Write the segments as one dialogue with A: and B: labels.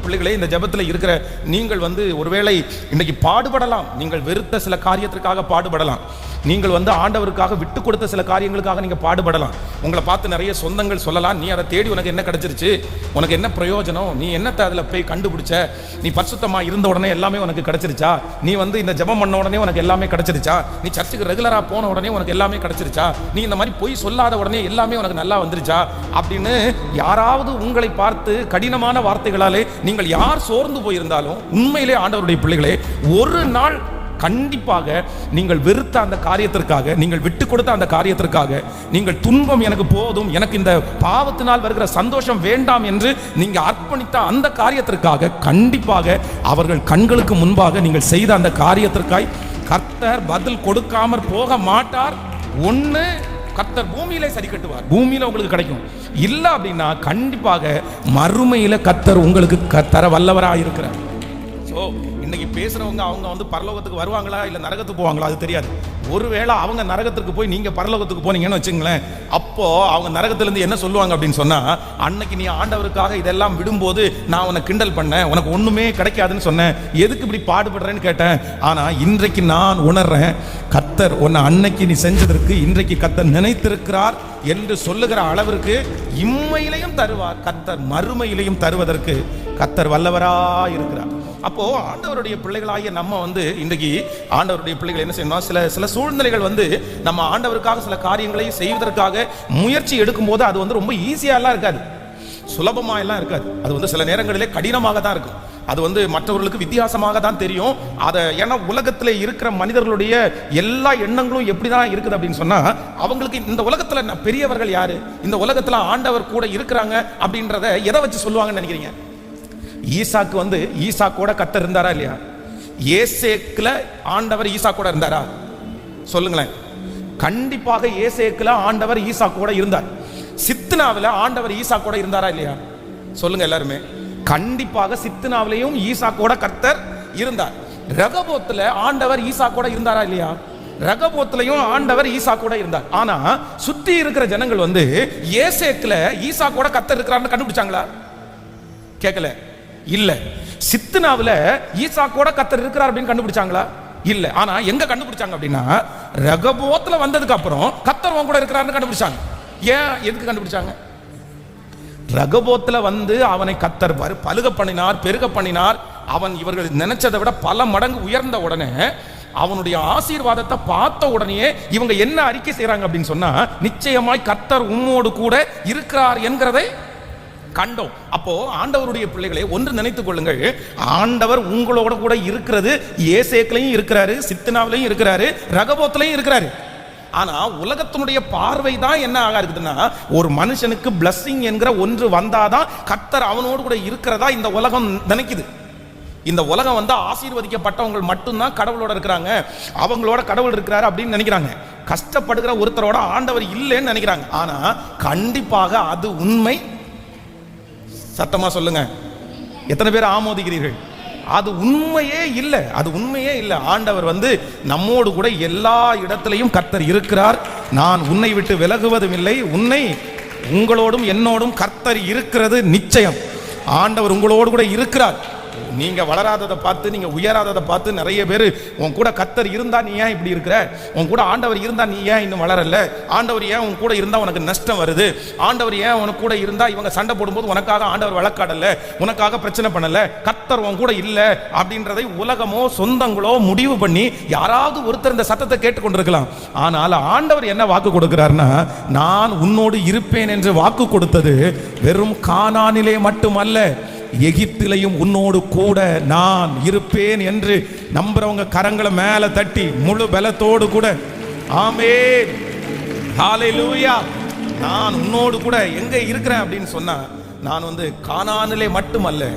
A: பிள்ளைகளே, இந்த ஜெபத்தில் இருக்கிற நீங்கள் ஒருவேளை இன்னைக்கு பாடுபடலாம். நீங்கள் வெறுத்த சில காரியத்திற்காக பாடுபடலாம். நீங்கள் ஆண்டவருக்காக விட்டு கொடுத்த சில காரியங்களுக்காக நீங்க பாடுபடலாம். உங்களை பார்த்து நிறைய சொந்தங்கள் சொல்லலாம், நீ அதை தேடி உனக்கு என்ன கிடைச்சிருச்சு, உனக்கு என்ன பிரயோஜனம், நீ என்னத்தை அதில் போய் கண்டுபிடிச்ச, நீ பரிசுத்தமா இருந்த உடனே எல்லாமே உனக்கு கிடைச்சிருச்சா, நீ இந்த ஜெபம் பண்ண உடனே உனக்கு எல்லாமே கிடைச்சிருச்சா, நீ சர்ச்சுக்கு ரெகுலரா போன உடனே உனக்கு எல்லாமே கிடைச்சிருச்சா, நீ இந்த மாதிரி பொய் சொல்லாத உடனே எல்லாமே உனக்கு நல்லா வந்துருச்சா அப்படின்னு யாராவது உங்களை பார்த்து கடினமான வார்த்தைகளாலே நீங்கள் யார் சோர்ந்து போயிருந்தாலும், உண்மையிலே ஆண்டவருடைய பிள்ளைகளே, ஒரு நாள் கண்டிப்பாக நீங்கள் வெறுத்த அந்த காரியத்திற்காக, நீங்கள் விட்டு கொடுத்த அந்த காரியத்திற்காக, நீங்கள் துன்பம் எனக்கு போதும், எனக்கு இந்த பாவத்தினால் வருகிற சந்தோஷம் வேண்டாம் என்று நீங்க அர்ப்பணித்த அந்த காரியத்திற்காக கண்டிப்பாக அவர்கள் கண்களுக்கு முன்பாக நீங்கள் செய்த அந்த காரியத்திற்காய் கர்த்தர் பதில் கொடுக்காமற் போக மாட்டார். ஒன்று, கர்த்தர் பூமியிலே சரி கட்டுவார், பூமியில உங்களுக்கு கிடைக்கும். இல்ல அப்படின்னா கண்டிப்பாக மறுமையில கர்த்தர் உங்களுக்கு தர வல்லவராக இருக்கிறார். இன்னைக்கு பேசுறவங்க அவங்க பரலோகத்துக்கு வருவாங்களா இல்ல நரகத்துக்கு போவாங்களா அது தெரியாது. ஒருவேளை அவங்க நரகத்துக்கு போய் நீங்க பரலோகத்துக்கு போனீங்கன்னு வச்சுங்களேன், அப்போ அவங்க நரகத்திலிருந்து என்ன சொல்லுவாங்க அப்படின்னு சொன்னா, அன்னைக்கு நீ ஆண்டவருக்காக இதெல்லாம் விடும்போது நான் உன்னை கிண்டல் பண்ணேன், உனக்கு ஒண்ணுமே கிடைக்காதுன்னு சொன்னேன், எதுக்கு இப்படி பாடுபடுறேன்னு கேட்டேன். ஆனா இன்றைக்கு நான் உணர்றேன், கர்த்தர் உன்னை அன்னைக்கு நீ செஞ்சதற்கு இன்றைக்கு கர்த்தர் நினைத்திருக்கிறார் என்று சொல்லுகிற அளவிற்கு இம்மையிலையும் தருவார், கர்த்தர் மறுமையிலையும் தருவதற்கு கர்த்தர் வல்லவரா இருக்கிறார். அப்போ ஆண்டவருடைய பிள்ளைகளாகிய நம்ம இன்றைக்கு ஆண்டவருடைய பிள்ளைகள் என்ன செய்யணும், சில சூழ்நிலைகள் நம்ம ஆண்டவருக்காக சில காரியங்களை செய்வதற்காக முயற்சி எடுக்கும் போது அது ரொம்ப ஈஸியா எல்லாம் இருக்காது, சுலபமா எல்லாம் இருக்காது. அது சில நேரங்களிலே கடினமாக தான் இருக்கும். அது மற்றவர்களுக்கு வித்தியாசமாக தான் தெரியும். அதை ஏன்னா உலகத்தில் இருக்கிற மனிதர்களுடைய எல்லா எண்ணங்களும் எப்படிதான் இருக்குது அப்படின்னு சொன்னா, அவங்களுக்கு இந்த உலகத்துல பெரியவர்கள் யாரு, இந்த உலகத்துல ஆண்டவர் கூட இருக்கிறாங்க அப்படின்றத எதை வச்சு சொல்லுவாங்கன்னு நினைக்கிறீங்க? ஈசாக்கு ஈசாக்கோட கர்த்தர் இருந்தாரா இல்லையா? ஏசேக்குல ஆண்டவர் ஈசாக்கோட இருந்தாரா? சொல்லுங்களேன். கண்டிப்பாக ஏசேக்குல ஆண்டவர் ஈசாக்கோட இருந்தார். சித்னாவில ஆண்டவர் ஈசாக்கோட இருந்தாரா இல்லையா? சொல்லுங்க எல்லாருமே. கண்டிப்பாக சித்னாவிலையும் ஈசாக்கோட கர்த்தர் இருந்தார். ரகபோத்துல ஆண்டவர் ஈசாக்கோட இருந்தாரா இல்லையா? ரகபோத்லயும் ஆண்டவர் ஈசாக்கோட இருந்தார். ஆனா சுத்தி இருக்கிற ஜனங்கள் ஏசேக்குல ஈசாக்கோட கர்த்தர் இருக்கிறார்னு கண்டுபிடிச்சாங்களா? கேட்கல. இல்ல. சித்னாவில ஈசாக்கோட கர்த்தர் இருக்கிறார் அப்படின்னு கண்டுபிடிச்சாங்களா? இல்ல. ஆனா எங்க கண்டுபிடிச்சாங்க அப்படின்னா, ரகபோத்ல வந்ததுக்கு அப்புறம் கர்த்தர் உன் கூட இருக்கிறார்னு கண்டுபிடிச்சாங்க. ஏன், எதுக்கு கண்டுபிடிச்சாங்க? ரகபோத்ல அவனை கர்த்தர் பலுக பண்ணினார், பெருக பண்ணினார். அவன் இவர்கள் நினைச்சதை விட பல மடங்கு உயர்ந்த உடனே அவனுடைய ஆசீர்வாதத்தை பார்த்த உடனே இவங்க என்ன அறிக்கை செய்யறாங்க அப்படின்னு சொன்னா, நிச்சயமாய் கர்த்தர் உம்மோடு கூட இருக்கிறார் என்கிறதை கண்டோம். அப்போ ஆண்டவருடைய பிள்ளைகளை ஒன்று நினைத்துக் கொள்ளுங்கள், ஆண்டவர் உங்களோட கூட இருக்கிறது ஏசேக்குலயும் இருக்கிறாரு, சித்னாவிலையும் இருக்கிறாரு, ரகபோத்லயும் இருக்கிறாரு. ஆனா உலகத்தினுடைய பார்வை தான் என்ன ஆகா இருக்குதுன்னா, ஒரு மனுஷனுக்கு பிளஸிங் என்கிற ஒன்று வந்தாதான் கர்த்தர் அவனோடு கூட இருக்கிறதா இந்த உலகம் நினைக்குது. இந்த உலகம் ஆசீர்வதிக்கப்பட்டவங்க மட்டும்தான் கடவுளோட இருக்கிறாங்க, அவங்களோட கடவுள் இருக்கிறாரு அப்படின்னு நினைக்கிறாங்க. கஷ்டப்படுகிற ஒருத்தரோட ஆண்டவர் இல்லைன்னு நினைக்கிறாங்க. ஆனா கண்டிப்பாக அது உண்மை. சத்தமா சொல்லுங்க, எத்தனை பேர் ஆமோதிக்கிறீர்கள்? அது உண்மையே இல்லை, அது உண்மையே இல்லை. ஆண்டவர் நம்மோடு கூட எல்லா இடத்திலையும் கர்த்தர் இருக்கிறார். நான் உன்னை விட்டு விலகுவதும் இல்லை, உங்களோடும் என்னோடும் கர்த்தர் இருக்கிறது நிச்சயம். ஆண்டவர் உங்களோடு கூட இருக்கிறார். நீங்க வளராததை பார்த்து, நீங்க உயராததை பார்த்து நிறைய பேர், உன் கூட கர்த்தர் இருந்தா நீ ஏன் இப்படி இருக்கிற, உன் கூட ஆண்டவர் இருந்தா நீ ஏன் இன்னும் வளரல, ஆண்டவர் ஏன் உன் கூட இருந்தா உனக்கு நஷ்டம் வருது, ஆண்டவர் ஏன் உனக்கு கூட இருந்தா இவங்க சண்டை போடும்போது உனக்காக ஆண்டவர் வழக்காடல, உனக்காக பிரச்சனை பண்ணல, கர்த்தர் உன் கூட இல்ல அப்படின்றதை உலகமோ சொந்தங்களோ முடிவு பண்ணி யாராவது ஒருத்தர் இந்த சத்தத்தை கேட்டுக்கொண்டிருக்கலாம். ஆனால் ஆண்டவர் என்ன வாக்கு கொடுக்கிறார்னா, நான் உன்னோடு இருப்பேன் என்று வாக்கு கொடுத்தது வெறும் கானானிலே மட்டுமல்ல, எகிப்திலையும் உன்னோடு கூட நான் இருப்பேன் என்று நம்புறவங்க கரங்களை மேல தட்டி முழு பலத்தோடு கூட ஆமென், ஹalleluya. நான் உன்னோடு கூட எங்க இருக்கிறேன் அப்படின்னு சொன்னா, நான் கானானிலே மட்டுமல்ல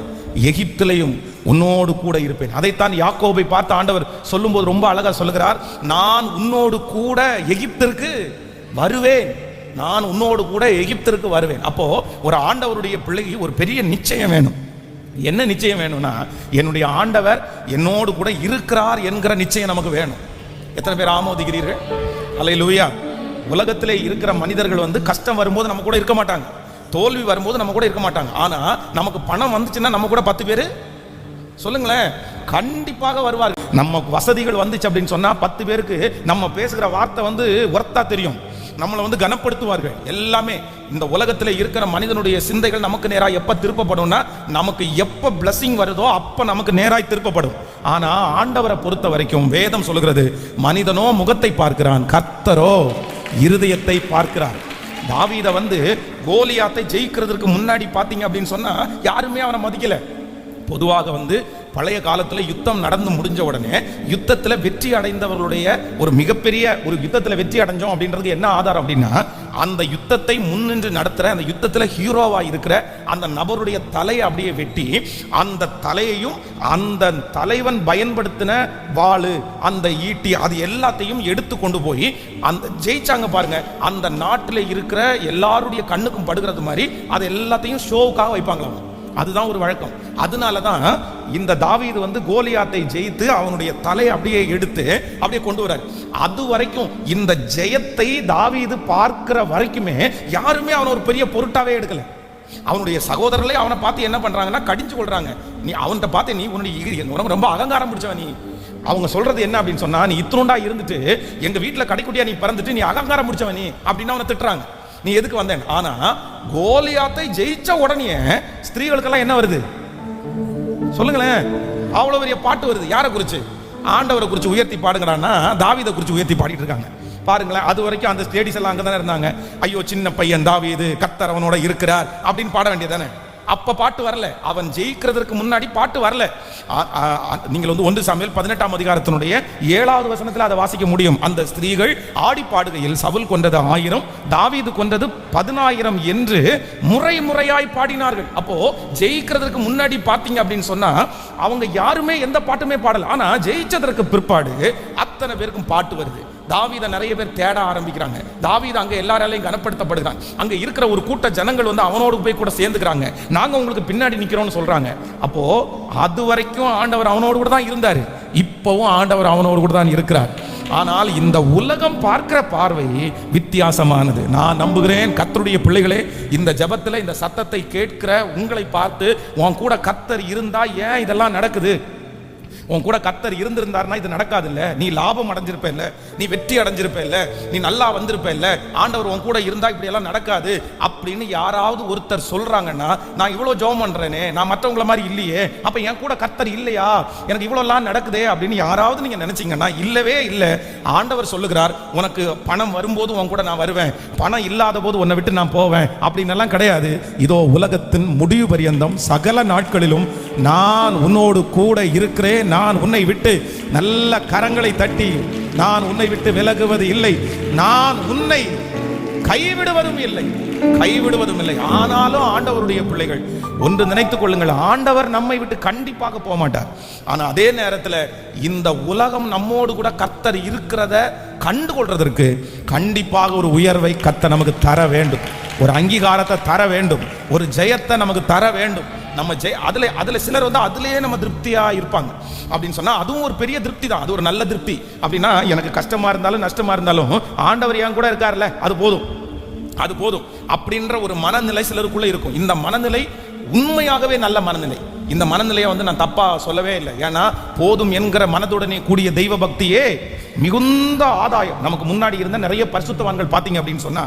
A: எகிப்திலையும் உன்னோடு கூட இருப்பேன். அதைத்தான் யாக்கோபை பார்த்து ஆண்டவர் சொல்லும்போது ரொம்ப அழகா சொல்லுகிறார், நான் உன்னோடு கூட எகிப்திற்கு வருவேன், நான் உன்னோடு கூட எகிப்திற்கு வருவேன். அப்போ ஒரு ஆண்டவருடைய பிள்ளைக்கு ஒரு பெரிய நிச்சயம் வேணும். என்ன நிச்சயம் வேணும்னா, என்னுடைய ஆண்டவர் என்னோடு கூட இருக்கிறார் என்கிற நிச்சயம் நமக்கு வேணும். எத்தனை பேர் ஆமோதிக்கிறீர்கள்? ஹல்லேலூயா. உலகத்திலே இருக்கிற மனிதர்கள் கஷ்டம் வரும்போது நம்ம கூட இருக்க மாட்டாங்க. தோல்வி வரும்போது நம்ம கூட இருக்க மாட்டாங்க. ஆனா நமக்கு பணம் வந்துச்சுன்னா நம்ம கூட 10 பேர் சொல்லுங்களேன் கண்டிப்பாக வருவார்கள். நம்ம வசதிகள் வந்துச்சு அப்படின்னு சொன்னா 10 பேருக்கு நம்ம பேசுகிற வார்த்தை ஒர்த்தா தெரியும். நம்மளை கனப்படுத்துவார்கள். எல்லாமே இந்த உலகத்தில் இருக்கிற மனிதனுடைய சிந்தைகள் நமக்கு நேராக எப்ப திருப்பப்படும்னா, நமக்கு எப்ப பிளஸிங் வருதோ அப்ப நமக்கு நேராய் திருப்பப்படும். ஆனா ஆண்டவரை பொறுத்த வரைக்கும் வேதம் சொல்கிறது, மனிதனோ முகத்தை பார்க்கிறான், கர்த்தரோ இருதயத்தை பார்க்கிறார். தாவீதை கோலியாத்தை ஜெயிக்கிறதுக்கு முன்னாடி பாத்தீங்க அப்படின்னு சொன்னா யாருமே அவனை மதிக்கல. பொதுவாக பழைய காலத்தில் யுத்தம் நடந்து முடிஞ்ச உடனே யுத்தத்தில் வெற்றி அடைந்தவர்களுடைய ஒரு மிகப்பெரிய ஒரு யுத்தத்தில் வெற்றி அடைஞ்சோம் அப்படின்றது என்ன ஆதாரம் அப்படின்னா, அந்த யுத்தத்தை முன்னின்று நடத்துகிற அந்த யுத்தத்தில் ஹீரோவா இருக்கிற அந்த நபருடைய தலையை அப்படியே வெட்டி அந்த தலையையும் அந்த தலைவன் பயன்படுத்தின வாளு அந்த ஈட்டி அது எல்லாத்தையும் எடுத்து கொண்டு போய் அந்த ஜெயிச்சாங்க பாருங்க. அந்த நாட்டில் இருக்கிற எல்லாருடைய கண்ணுக்கும் படுகிறது மாதிரி அது எல்லாத்தையும் ஷோவுக்காக வைப்பாங்களாம். அதுதான் ஒரு வழக்கம். அதனாலதான் இந்த தாவீது கோலியாத்தை ஜெயித்து அவனுடைய தலையை அப்படியே எடுத்து அப்படியே கொண்டு வரார். அது வரைக்கும் இந்த ஜெயத்தை தாவீது பார்க்கிற வரைக்குமே யாருமே அவனை ஒரு பெரிய பொருட்டாவே எடுக்கல. அவனுடைய சகோதரர்களே அவனை பார்த்து என்ன பண்றாங்கன்னா கடிஞ்சு கொள்றாங்க. நீ அவன்கிட்ட பார்த்து நீ உன்னுடைய ரொம்ப அகங்காரம் பிடிச்சவன் நீ. அவங்க சொல்றது என்ன அப்படின்னு சொன்னா, நீ இத்தினோண்டா இருந்துட்டு எங்க வீட்டுல கடைக்குட்டியா நீ பிறந்துட்டு நீ அகங்காரம் பிடிச்சவன் நீ அப்படின்னு அவனை திட்டுறாங்க. நீ எதுக்கு வந்தேன்? ஆனா கோலியாத்தை ஜெயிச்ச உடனே ஸ்திரீகளுக்கெல்லாம் என்ன வருது சொல்லுங்களேன்? அவ்வளவு பெரிய பாட்டு வருது. யாரை குறிச்சு? ஆண்டவரை குறிச்சு உயர்த்தி பாடுங்கடான்னா தாவீதை குறிச்சு உயர்த்தி பாடிட்டு இருக்காங்க பாருங்களேன். அது வரைக்கும் அந்த ஸ்டேடிஸ் எல்லாம் அங்கதானே இருந்தாங்க. ஐயோ சின்ன பையன் தாவீது, கர்த்தர் அவனோட இருக்கிறார் அப்படின்னு பாட வேண்டியதானே. அப்ப பாட்டு வரல. அவன் ஜெயிக்கிறதுக்கு முன்னாடி பாட்டு வரல. நீங்கள் 1 சாமுவேல் 18ஆம் அதிகாரத்தினுடைய 7வது வசனத்தில் அதை வாசிக்க முடியும். அந்த ஸ்திரீகள் ஆடி பாடுகையில் சவுல் கொண்டது 1000, தாவீது கொண்டது 10000 என்று முறையாய் பாடினார்கள். அப்போ ஜெயிக்கிறதுக்கு முன்னாடி பாத்தீங்க அப்படின்னு சொன்னா அவங்க யாருமே எந்த பாட்டுமே பாடல. ஆனா ஜெயிச்சதற்கு பிற்பாடு அத்தனை பேருக்கும் பாட்டு வருது. தாவீதை நிறைய பேர் தேட ஆரம்பிக்கிறாங்க. தாவீது அங்க எல்லாராலையும் கனப்படுத்தப்படுகிறாங்க. அங்க இருக்கிற ஒரு கூட்ட ஜனங்கள் அவனோடு போய் கூட சேர்ந்துக்கிறாங்க. நாங்க உங்களுக்கு பின்னாடி நிக்கிறோம்னு சொல்றாங்க. அப்போ அது வரைக்கும் ஆண்டவர் அவனோடு கூட தான் இருந்தாரு. இப்பவும் ஆண்டவர் அவனோடு கூட தான் இருக்கிறார். ஆனால் இந்த உலகம் பார்க்கிற பார்வை வித்தியாசமானது. நான் நம்புகிறேன் கர்த்தருடைய பிள்ளைகளே, இந்த ஜெபத்துல இந்த சத்தத்தை கேட்கிற உங்களை பார்த்து உன் கூட கர்த்தர் இருந்தா ஏன் இதெல்லாம் நடக்குது? உன் கூட கர்த்தர் இருந்திருந்தாருன்னா இது நடக்காது இல்ல. நீ லாபம் அடைஞ்சிருப்ப இல்ல, நீ வெற்றி அடைஞ்சிருப்ப இல்ல, நீ நல்லா வந்திருப்ப இல்ல, ஆண்டவர் உன் கூட இருந்தா இப்படி எல்லாம் நடக்காது அப்படின்னு யாராவது ஒருத்தர் சொல்றாங்கன்னா, நான் இவ்வளவு ஜெபம் பண்றேனே, நான் மற்றவங்கள மாதிரி இல்லையே, அப்ப என் கூட கர்த்தர் இல்லையா, எனக்கு இவ்வளவு எல்லாம் நடக்குதே அப்படின்னு யாராவது நீங்க நினைச்சீங்கன்னா இல்லவே இல்லை. ஆண்டவர் சொல்லுகிறார், உனக்கு பணம் வரும்போது உன் கூட நான் வருவேன், பணம் இல்லாத போது உன்னை விட்டு நான் போவேன் அப்படின்னு எல்லாம் கிடையாது. இதோ உலகத்தின் முடிவு பரியந்தம் சகல நாட்களிலும் நான் உன்னோடு கூட இருக்கிறேன், நான் உன்னை விட்டு நல்ல கரங்களை தட்டி நான் உன்னை விட்டு விலகுவது இல்லை, நான் உன்னை கைவிடுவதும் இல்லை. ஆனாலும் ஆண்டவருடைய பிள்ளைகள் ஒன்று நினைத்துக் கொள்ளுங்கள், ஆண்டவர் நம்மை விட்டு கண்டிப்பாக போக மாட்டார். ஆனா அதே நேரத்தில் இந்த உலகம் நம்மோடு கூட கர்த்தர் இருக்கிறத கண்டுகொள்றதற்கு கண்டிப்பாக ஒரு உயர்வை கர்த்தர் நமக்கு தர வேண்டும், ஒரு அங்கீகாரத்தை தர வேண்டும், ஒரு ஜெயத்தை நமக்கு தர வேண்டும். நம்ம அதுல சிலர் அதுலயே நம்ம திருப்தியா இருப்பாங்க அப்படின்னு சொன்னா அதுவும் ஒரு பெரிய திருப்தி தான். அது ஒரு நல்ல திருப்தி. அப்படின்னா எனக்கு கஷ்டமா இருந்தாலும் நஷ்டமா இருந்தாலும் ஆண்டவர் என் கூட இருக்காருல்ல, அது போதும் அப்படின்ற ஒரு மனநிலை சிலருக்குள்ள இருக்கும். இந்த மனநிலை உண்மையாகவே நல்ல மனநிலை. இந்த மனநிலையை நான் தப்பா சொல்லவே இல்லை. ஏன்னா போதும் என்கிற மனதுடனே கூடிய தெய்வ பக்தியே மிகுந்த ஆதாயம். நமக்கு முன்னாடி இருந்த நிறைய பரிசுத்தவான்கள் பார்த்தீங்க அப்படின்னு சொன்னா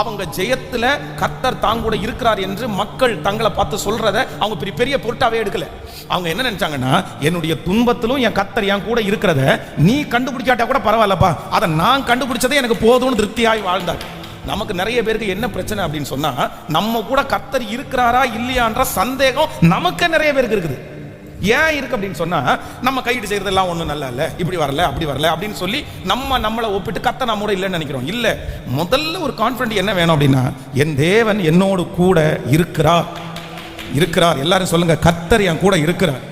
A: அவங்க ஜெயத்துல கர்த்தர் தாங்கூட இருக்கிறார் என்று மக்கள் தங்களை பார்த்து சொல்றத அவங்க பெரிய பொருட்டாவே எடுக்கல. அவங்க என்ன நினைச்சாங்கன்னா, என்னுடைய துன்பத்திலும் என் கர்த்தர் என் கூட இருக்கிறத நீ கண்டுபிடிக்காட்டா கூட பரவாயில்லப்பா, அதை நான் கண்டுபிடிச்சதே எனக்கு போதும்னு திருப்தியாய் வாழ்ந்தார். நமக்கு நிறைய பேருக்கு என்ன பிரச்சனை அப்படின்னு சொன்னா, நம்ம கூட கர்த்தர் இருக்கிறாரா இல்லையான்ற சந்தேகம் நமக்கு நிறைய பேருக்கு இருக்குது. ஏன் இருக்கு அப்படின்னு சொன்னா, நம்ம கைடு செய்யறதெல்லாம் ஒண்ணும் நல்லா இல்ல, இப்படி வரல அப்படி வரல அப்படின்னு சொல்லி நம்மளை ஒப்பிட்டு கர்த்தர் நம்மோட இல்லைன்னு நினைக்கிறோம். இல்ல, முதல்ல ஒரு கான்ஃபிடன்ட் என்ன வேணும் அப்படின்னா, என் தேவன் என்னோடு கூட இருக்கிறார். எல்லாரும் சொல்லுங்க, கர்த்தர் என் கூட இருக்கிறார்,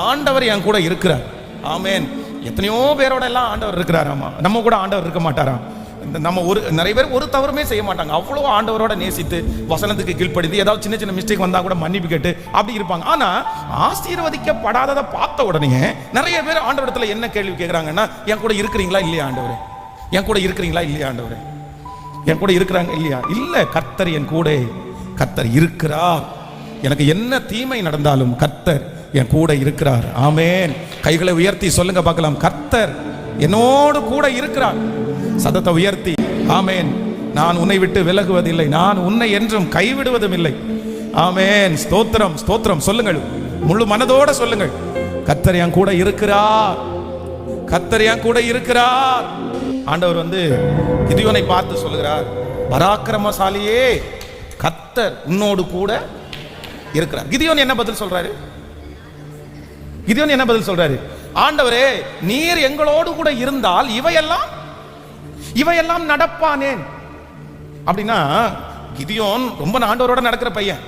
A: ஆண்டவர் என் கூட இருக்கிறார். ஆமேன். எத்தனையோ பேரோட எல்லாம் ஆண்டவர் இருக்கிறாராமா, நம்ம கூட ஆண்டவர் இருக்க மாட்டாரா? நம்ம நிறைய பேர் ஒரு தவறுமே செய்ய மாட்டாங்க, அவ்வளோ ஆண்டவரோட நேசித்து வசனத்துக்கு கீழ்ப்படிந்து ஏதாவது சின்ன மிஸ்டேக் வந்தா கூட மன்னிப்பு கேட்டு அப்படி இருப்பாங்க. ஆனா ஆசீர்வதிக்கப்படாததை பார்த்த உடனே நிறைய பேர் ஆண்டவரத்துல என்ன கேள்வி கேட்கறாங்கன்னா, என் கூட இருக்கிறீங்களா இல்லையா ஆண்டவரே, என் கூட இருக்கிறீங்களா இல்லையா ஆண்டவரே, என் கூட இருக்கிறாங்க இல்லையா? இல்ல, கர்த்தர் என் கூட கர்த்தர் இருக்கிறார். எனக்கு என்ன தீமை நடந்தாலும் கர்த்தர் என் கூட இருக்கிறார். ஆமென். கைகளை உயர்த்தி சொல்லுங்க பார்க்கலாம், கர்த்தர் என்னோடு கூட இருக்கிறார். சத்தத்தை உயர்த்தி ஆமென். நான் உன்னை விட்டு விலகுவதில்லை, நான் உன்னை என்றும் கைவிடுவதும் இல்லை. ஆமென். ஸ்தோத்திரம் ஸ்தோத்திரம். சொல்லுங்கள், முழு மனதோட சொல்லுங்கள், கர்த்தர் என் கூட இருக்கிறார், கர்த்தர் என் கூட இருக்கிறார். ஆண்டவர் கிதியோனை பார்த்து சொல்லுகிறார், பராக்கிரமசாலியே, கர்த்தர் உன்னோடு கூட இருக்கிறார். கிதியோன் என்ன பதில் சொல்றாரு? கிதியோன் என்ன பதில் சொல்றாரு? ஆண்டவரே, நீர் எங்களோடு கூட இருந்தால் இவையெல்லாம் நடப்பானேன். அப்படின்னா கிதியோன் ரொம்ப ஆண்டவரோட நடக்கிற பையன்.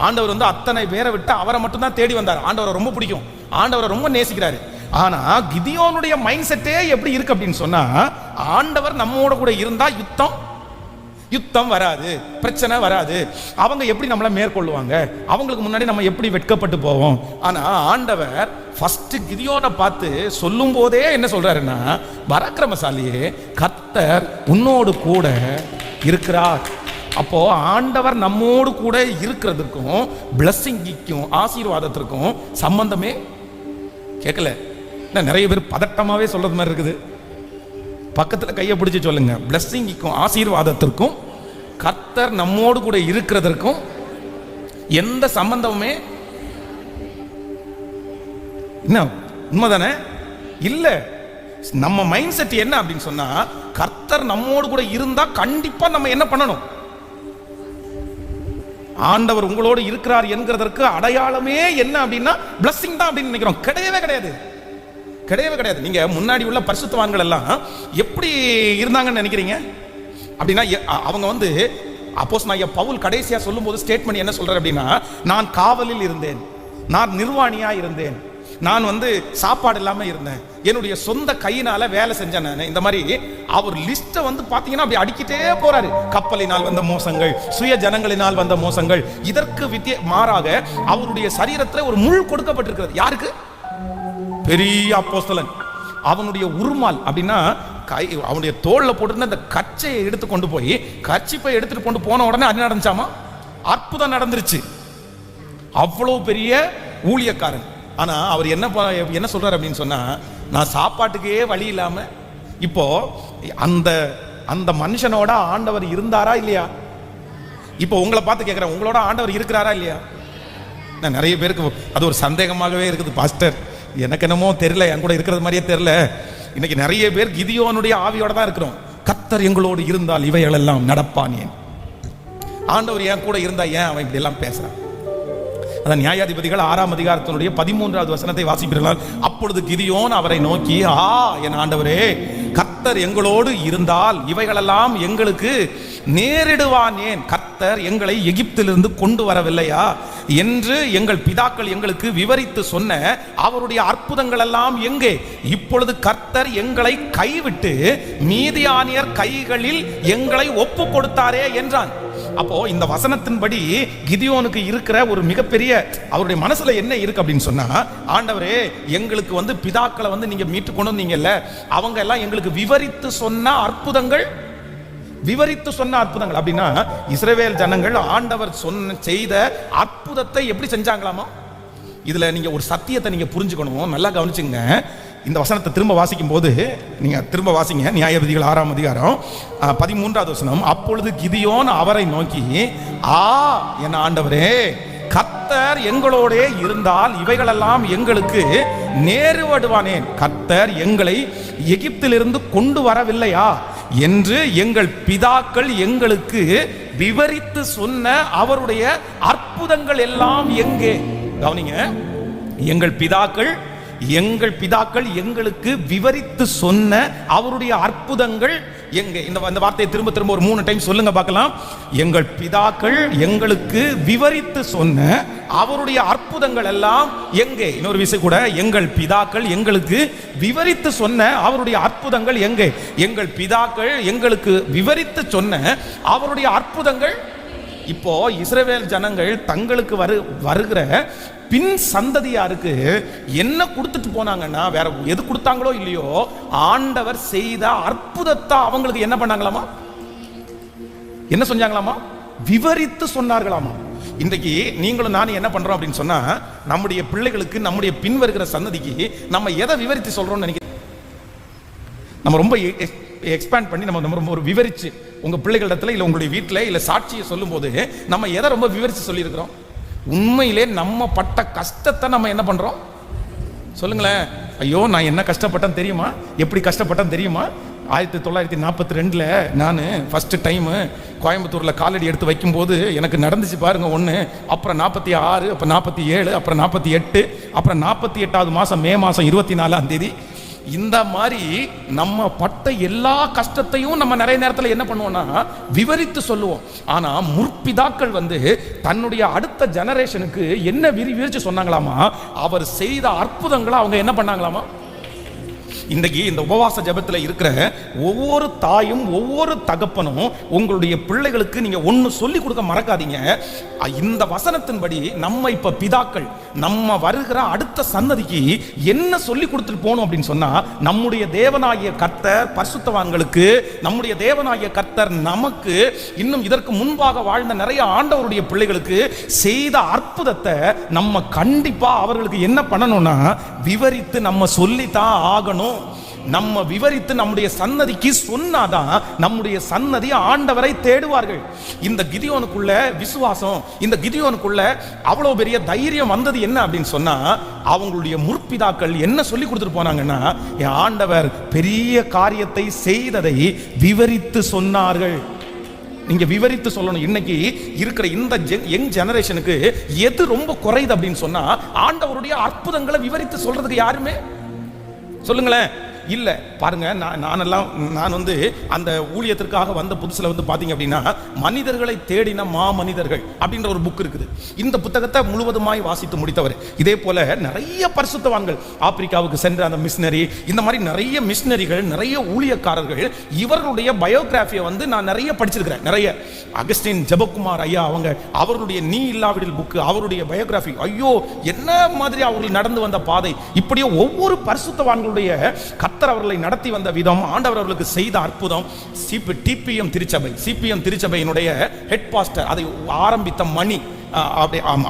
A: ஆண்டவர் அத்தனை பேரை விட்டு அவரை மட்டும் தான் தேடி வந்தார். ஆண்டவரை ரொம்ப பிடிக்கும், ஆண்டவரை ரொம்ப நேசிக்கிறாரு. ஆனா கிதியோனுடைய மைண்ட் செட்டே எப்படி இருக்கு அப்படின்னு சொன்னா, ஆண்டவர் நம்மோட கூட இருந்தா யுத்தம் வராது, பிரச்சனை வராது. அவங்க எப்படி நம்மளை மேற்கொள்ளுவாங்க, அவங்களுக்கு முன்னாடி நம்ம எப்படி வெட்கப்பட்டு போவோம். ஆனா ஆண்டவர் ஃபர்ஸ்ட் கிதியோனை பார்த்து சொல்லும் போதே என்ன சொல்றாருன்னா, பராக்கிரமசாலியே, கர்த்தர் உன்னோடு கூட இருக்கிறார். அப்போ ஆண்டவர் நம்மோடு கூட இருக்கிறதுக்கும் பிளஸிங்கும் ஆசீர்வாதத்திற்கும் சம்பந்தமே கேட்கல. நிறைய பேர் பதட்டமாவே சொல்றது மாதிரி இருக்குது. பக்கத்தில் கையை பிடிச்சி சொல்லுங்க, பிளஸிங்கும் ஆசீர்வாதத்திற்கும் கர்த்தர் நம்மோடு கூட இருக்கிறதற்கும் எந்த சம்பந்தமுமே என்ன? உண்மைதானே? இல்ல. நம்ம மைண்ட் செட் என்ன அப்படின்னு சொன்னா, கர்த்தர் நம்மோடு கூட இருந்தா கண்டிப்பா நம்ம என்ன பண்ணணும்? ஆண்டவர் உங்களோடு இருக்கிறார் என்கிறதற்கு அடையாளமே என்ன அப்படின்னா பிளஸிங் தான் அப்படின்னு நினைக்கிறோம். கிடையவே கிடையாது, கிடையவே கிடையாது. நீங்க முன்னாடி உள்ள பரிசுத்தவான்கள் எல்லாம் எப்படி இருந்தாங்கன்னு நினைக்கிறீங்க? அப்படின்னா அவங்க அப்போஸ்தலனாகிய பவுல் கடைசியா சொல்லும்போது ஸ்டேட்மெண்ட் என்ன சொல்றாரு அப்படின்னா, நான் காவலில் இருந்தேன், நான் நிர்வாணியா இருந்தேன், நான் சாப்பாடு இல்லாம இருந்தேன், என்னுடைய சொந்த கையினால வேலை செஞ்சேன் நான். இந்த மாதிரி அவர் லிஸ்ட்டை பாத்தீங்கன்னா அப்படி அடிக்கிட்டே போறாரு. கப்பலினால் வந்த மோசங்கள், சுய ஜனங்களினால் வந்த மோசங்கள். இதற்கு மாறாக அவருடைய சரீரத்தில் ஒரு முள் கொடுக்கப்பட்டிருக்கிறது. யாருக்கு? பெரிய அப்போஸ்தலன். அவனுடைய உருமால் அப்படின்னா அவனுடைய தோல்ல போட்டு அந்த கச்சையை எடுத்து கொண்டு போய் கச்சிப்பை எடுத்துட்டு கொண்டு போன உடனே அது நடந்துச்சாமா, அற்புதம் நடந்துருச்சு. அவ்வளவு பெரிய ஊழியக்காரன். ஆனா அவர் என்ன சொல்றாரு அப்படின்னு சொன்னா, நான் சாப்பாட்டுக்கே வழி இல்லாம. இப்போ அந்த மனுஷனோட ஆண்டவர் இருந்தாரா இல்லையா? இப்போ உங்களை பார்த்து கேட்கிறேன், உங்களோட ஆண்டவர் இருக்கிறாரா இல்லையா? நிறைய பேருக்கு அது ஒரு சந்தேகமாகவே இருக்குது. பாஸ்டர், எனக்கு என்னமோ தெரியல, என் கூட இருக்கிறது மாதிரியே தெரியல. இன்னைக்கு நிறைய பேர் கிதியோனுடைய ஆவியோட தான் இருக்கிறோம். கர்த்தர் எங்களோடு இருந்தால் இவைகள் எல்லாம் நடப்பான். ஏன் ஆண்டவர் என் கூட இருந்தா ஏன் அவன் இப்படி எல்லாம் பேசுறான்? அதான் நியாயாதிபதிகள் 6ஆம் அதிகாரத்தினுடைய 13வது வசனத்தை வாசிப்பீர்கள். அப்பொழுது கிதியோன் அவரை நோக்கி, என் ஆண்டவரே, கர்த்தர் எங்களோடு இருந்தால் இவைகளெல்லாம் எங்களுக்கு நேரிடுவான். ஏன் கர்த்தர் எங்களை எகிப்திலிருந்து கொண்டு வரவில்லையா என்று எங்கள் பிதாக்கள் எங்களுக்கு விவரித்து சொன்ன அவருடைய அற்புதங்கள் எல்லாம் எங்கே? இப்பொழுது கர்த்தர் எங்களை கைவிட்டு மீதியானியர் கைகளில் எங்களை ஒப்பு கொடுத்தாரே என்றான். அப்போ இந்த வசனத்தின்படி கிதியோனுக்கு இருக்கிற ஒரு மிகப்பெரிய அவருடைய மனசுல என்ன இருக்கு அப்படின்னு சொன்னா, ஆண்டவரே, எங்களுக்கு பிதாக்களை நீங்க மீட்டு கொண்டு வந்தீங்கல்ல, அவங்க எல்லாம் எங்களுக்கு விவரித்து சொன்ன அற்புதங்கள் அப்படின்னா இஸ்ரவேல் ஜனங்கள் ஆண்டவர் செய்த அற்புதத்தை எப்படி செஞ்சாங்களாமா? இதுல நீங்க ஒரு சத்தியத்தை நீங்க புரிஞ்சுக்கணும், நல்லா கவனிச்சுங்க. இந்த வசனத்தை திரும்ப வாசிக்கும் போது நீங்க திரும்ப வாசிங்க. நியாயாதிபதிகள் 6ஆம் அதிகாரம் 13வது வசனம். அப்பொழுது கிதியோன் அவரை நோக்கி, என் ஆண்டவரே, கர்த்தர் எங்களோட இருந்தால் இவைகளெல்லாம் எங்களுக்கு நேரிடுவானேன். கர்த்தர் எங்களை எகிப்திலிருந்து கொண்டு வரவில்லையா என்று எங்கள் பிதாக்கள் எங்களுக்கு விவரித்து சொன்ன அவருடைய அற்புதங்கள் எல்லாம் எங்கே? கவனிங்க, எங்கள் பிதாக்கள் எங்களுக்கு விவரித்து சொன்ன அவருடைய அற்புதங்கள் எங்கே? இந்த வார்த்தையை திரும்ப திரும்ப ஒரு 3 டைம் சொல்லுங்க பார்க்கலாம். எங்கள் பிதாக்கள் எங்களுக்கு விவரித்து சொன்ன அவருடைய அற்புதங்கள் எல்லாம் எங்கே? இன்னொரு விஷயம் கூட, எங்கள் பிதாக்கள் எங்களுக்கு விவரித்து சொன்ன அவருடைய அற்புதங்கள் எங்கே? எங்கள் பிதாக்கள் எங்களுக்கு விவரித்து சொன்ன அவருடைய அற்புதங்கள். இப்போ இஸ்ரவேல் ஜனங்கள் தங்களுக்கு வருகிற பின் சந்ததியாருக்கு என்ன கொடுத்துட்டு போனாங்கன்னா, வேற எது கொடுத்தாங்களோ இல்லையோ, ஆண்டவர் செய்த அற்புதத்தை அவங்களுக்கு என்ன பண்ணாங்களாமா? என்ன செஞ்சாங்களாமா? விவரித்து சொன்னார்களாமா. இன்றைக்கு நீங்களும் நானும் என்ன பண்றோம் அப்படின்னு சொன்னா, நம்முடைய பிள்ளைகளுக்கு, நம்முடைய பின் வருகிற சன்னதிக்கு நம்ம எதை விவரித்து சொல்றோம்னு நினைக்கிறேன். நம்ம ரொம்ப எக்ஸ்பேண்ட் பண்ணி நம்ம ரொம்ப ஒரு விவரிச்சு உங்க பிள்ளைகளிடத்துல இல்ல உங்களுடைய வீட்டில் இல்ல சாட்சியை சொல்லும் போது நம்ம எதை ரொம்ப விவரிச்சு சொல்லியிருக்கிறோம்? உண்மையிலே நம்ம பட்ட கஷ்டத்தை நம்ம என்ன பண்றோம் சொல்லுங்களேன். ஐயோ நான் என்ன கஷ்டப்பட்டேன் தெரியுமா, எப்படி கஷ்டப்பட்டேன் தெரியுமா? 1942 நான் ஃபர்ஸ்ட் டைம் கோயம்புத்தூரில் காலடி எடுத்து வைக்கும்போது எனக்கு நடந்துச்சு பாருங்க ஒன்று, அப்புறம் 46, அப்புறம் 47, அப்புறம் 48, அப்புறம் 48வது மாதம் மே மாதம் 24ஆம் தேதி. இந்த மாதிரி நம்ம பட்ட எல்லா கஷ்டத்தையும் நம்ம நிறைய நேரத்தில் என்ன பண்ணுவோம்னா விவரித்து சொல்லுவோம். ஆனா முற்பிதாக்கள் தன்னுடைய அடுத்த ஜெனரேஷனுக்கு என்ன விவரிச்சு சொன்னாங்களாமா, அவர் செய்த அற்புதங்களை அவங்க என்ன பண்ணாங்களாமா. இன்றைக்கு இந்த உபவாச ஜெபத்தில் இருக்கிற ஒவ்வொரு தாயும் ஒவ்வொரு தகப்பனும் உங்களுடைய பிள்ளைகளுக்கு நீங்க ஒன்னு சொல்லி கொடுக்க மறக்காதீங்க. இந்த வசனத்தின்படி நம்ம இப்ப பிதாக்கள் நம்ம வருகிற அடுத்த சன்னதிக்கு என்ன சொல்லி கொடுத்துட்டு போகணும் அப்படின்னு சொன்னா, நம்முடைய தேவனாகிய கர்த்தர் பரிசுத்தவான்களுக்கு, நம்முடைய தேவனாகிய கர்த்தர் நமக்கு, இன்னும் இதற்கு முன்பாக வாழ்ந்த நிறைய ஆண்டவருடைய பிள்ளைகளுக்கு செய்த அற்புதத்தை நம்ம கண்டிப்பா அவர்களுக்கு என்ன பண்ணணும்னா விவரித்து நம்ம சொல்லித்தான் ஆகணும். நம்ம விவரித்து நம்முடைய சன்னதிக்கு சொன்னாதான் நம்முடைய சன்னதி ஆண்டவரை தேடுவார்கள். இந்த கிதியோனுக்குள்ள விசுவாசம், இந்த கிதியோனுக்குள்ள அவ்வளவு பெரிய தைரியம் வந்தது என்ன அப்படின்னு சொன்னா, அவங்களுடைய முற்பிதாக்கள் என்ன சொல்லி கொடுத்துட்டு போனாங்கன்னா, ஆண்டவர் பெரிய காரியத்தை செய்ததை விவரித்து சொன்னார்கள். நீங்க விவரித்து சொல்லணும். இன்னைக்கு இருக்கிற இந்த யங் ஜெனரேஷனுக்கு எது ரொம்ப குறையுது அப்படின்னு சொன்னா, ஆண்டவருடைய அற்புதங்களை விவரித்து சொல்றதுக்கு யாருமே சொல்லுங்களேன் இல்ல. பாருங்க, நான் அந்த ஊழியத்திற்காக வந்த புதுசுல பாத்தீங்க அப்படின்னா, மனிதர்களை தேடின மனிதர்கள் அப்படின்ற ஒரு புக் இருக்குது. இந்த புத்தகத்தை முழுவதுமாய் வாசித்து முடித்தவர். இதே போல நிறைய பரிசுத்தவான்கள், ஆப்பிரிக்காவுக்கு சென்ற அந்த மிஷனரி, இந்த மாதிரி நிறைய மிஷனரிகள், நிறைய ஊழியக்காரர்கள், இவர்களுடைய பயோகிராஃபியை நான் நிறைய படிச்சிருக்கிறேன். நிறைய அகஸ்டின் ஜெபக்குமார் ஐயா அவர்களுடைய நீ இல்லாவிடில் புக், அவருடைய பயோகிராஃபி, ஐயோ என்ன மாதிரி அவர்கள் நடந்து வந்த பாதை, இப்படியே ஒவ்வொரு பரிசுத்தவான்களுடைய கர்த்தர் அவர்களை நடத்தி வந்த விதம், ஆண்டவர் அவர்களுக்கு செய்த அற்புதம். டிபிஎம் திருச்சபையினுடைய ஹெட் பாஸ்டர், அதை ஆரம்பித்த மணி,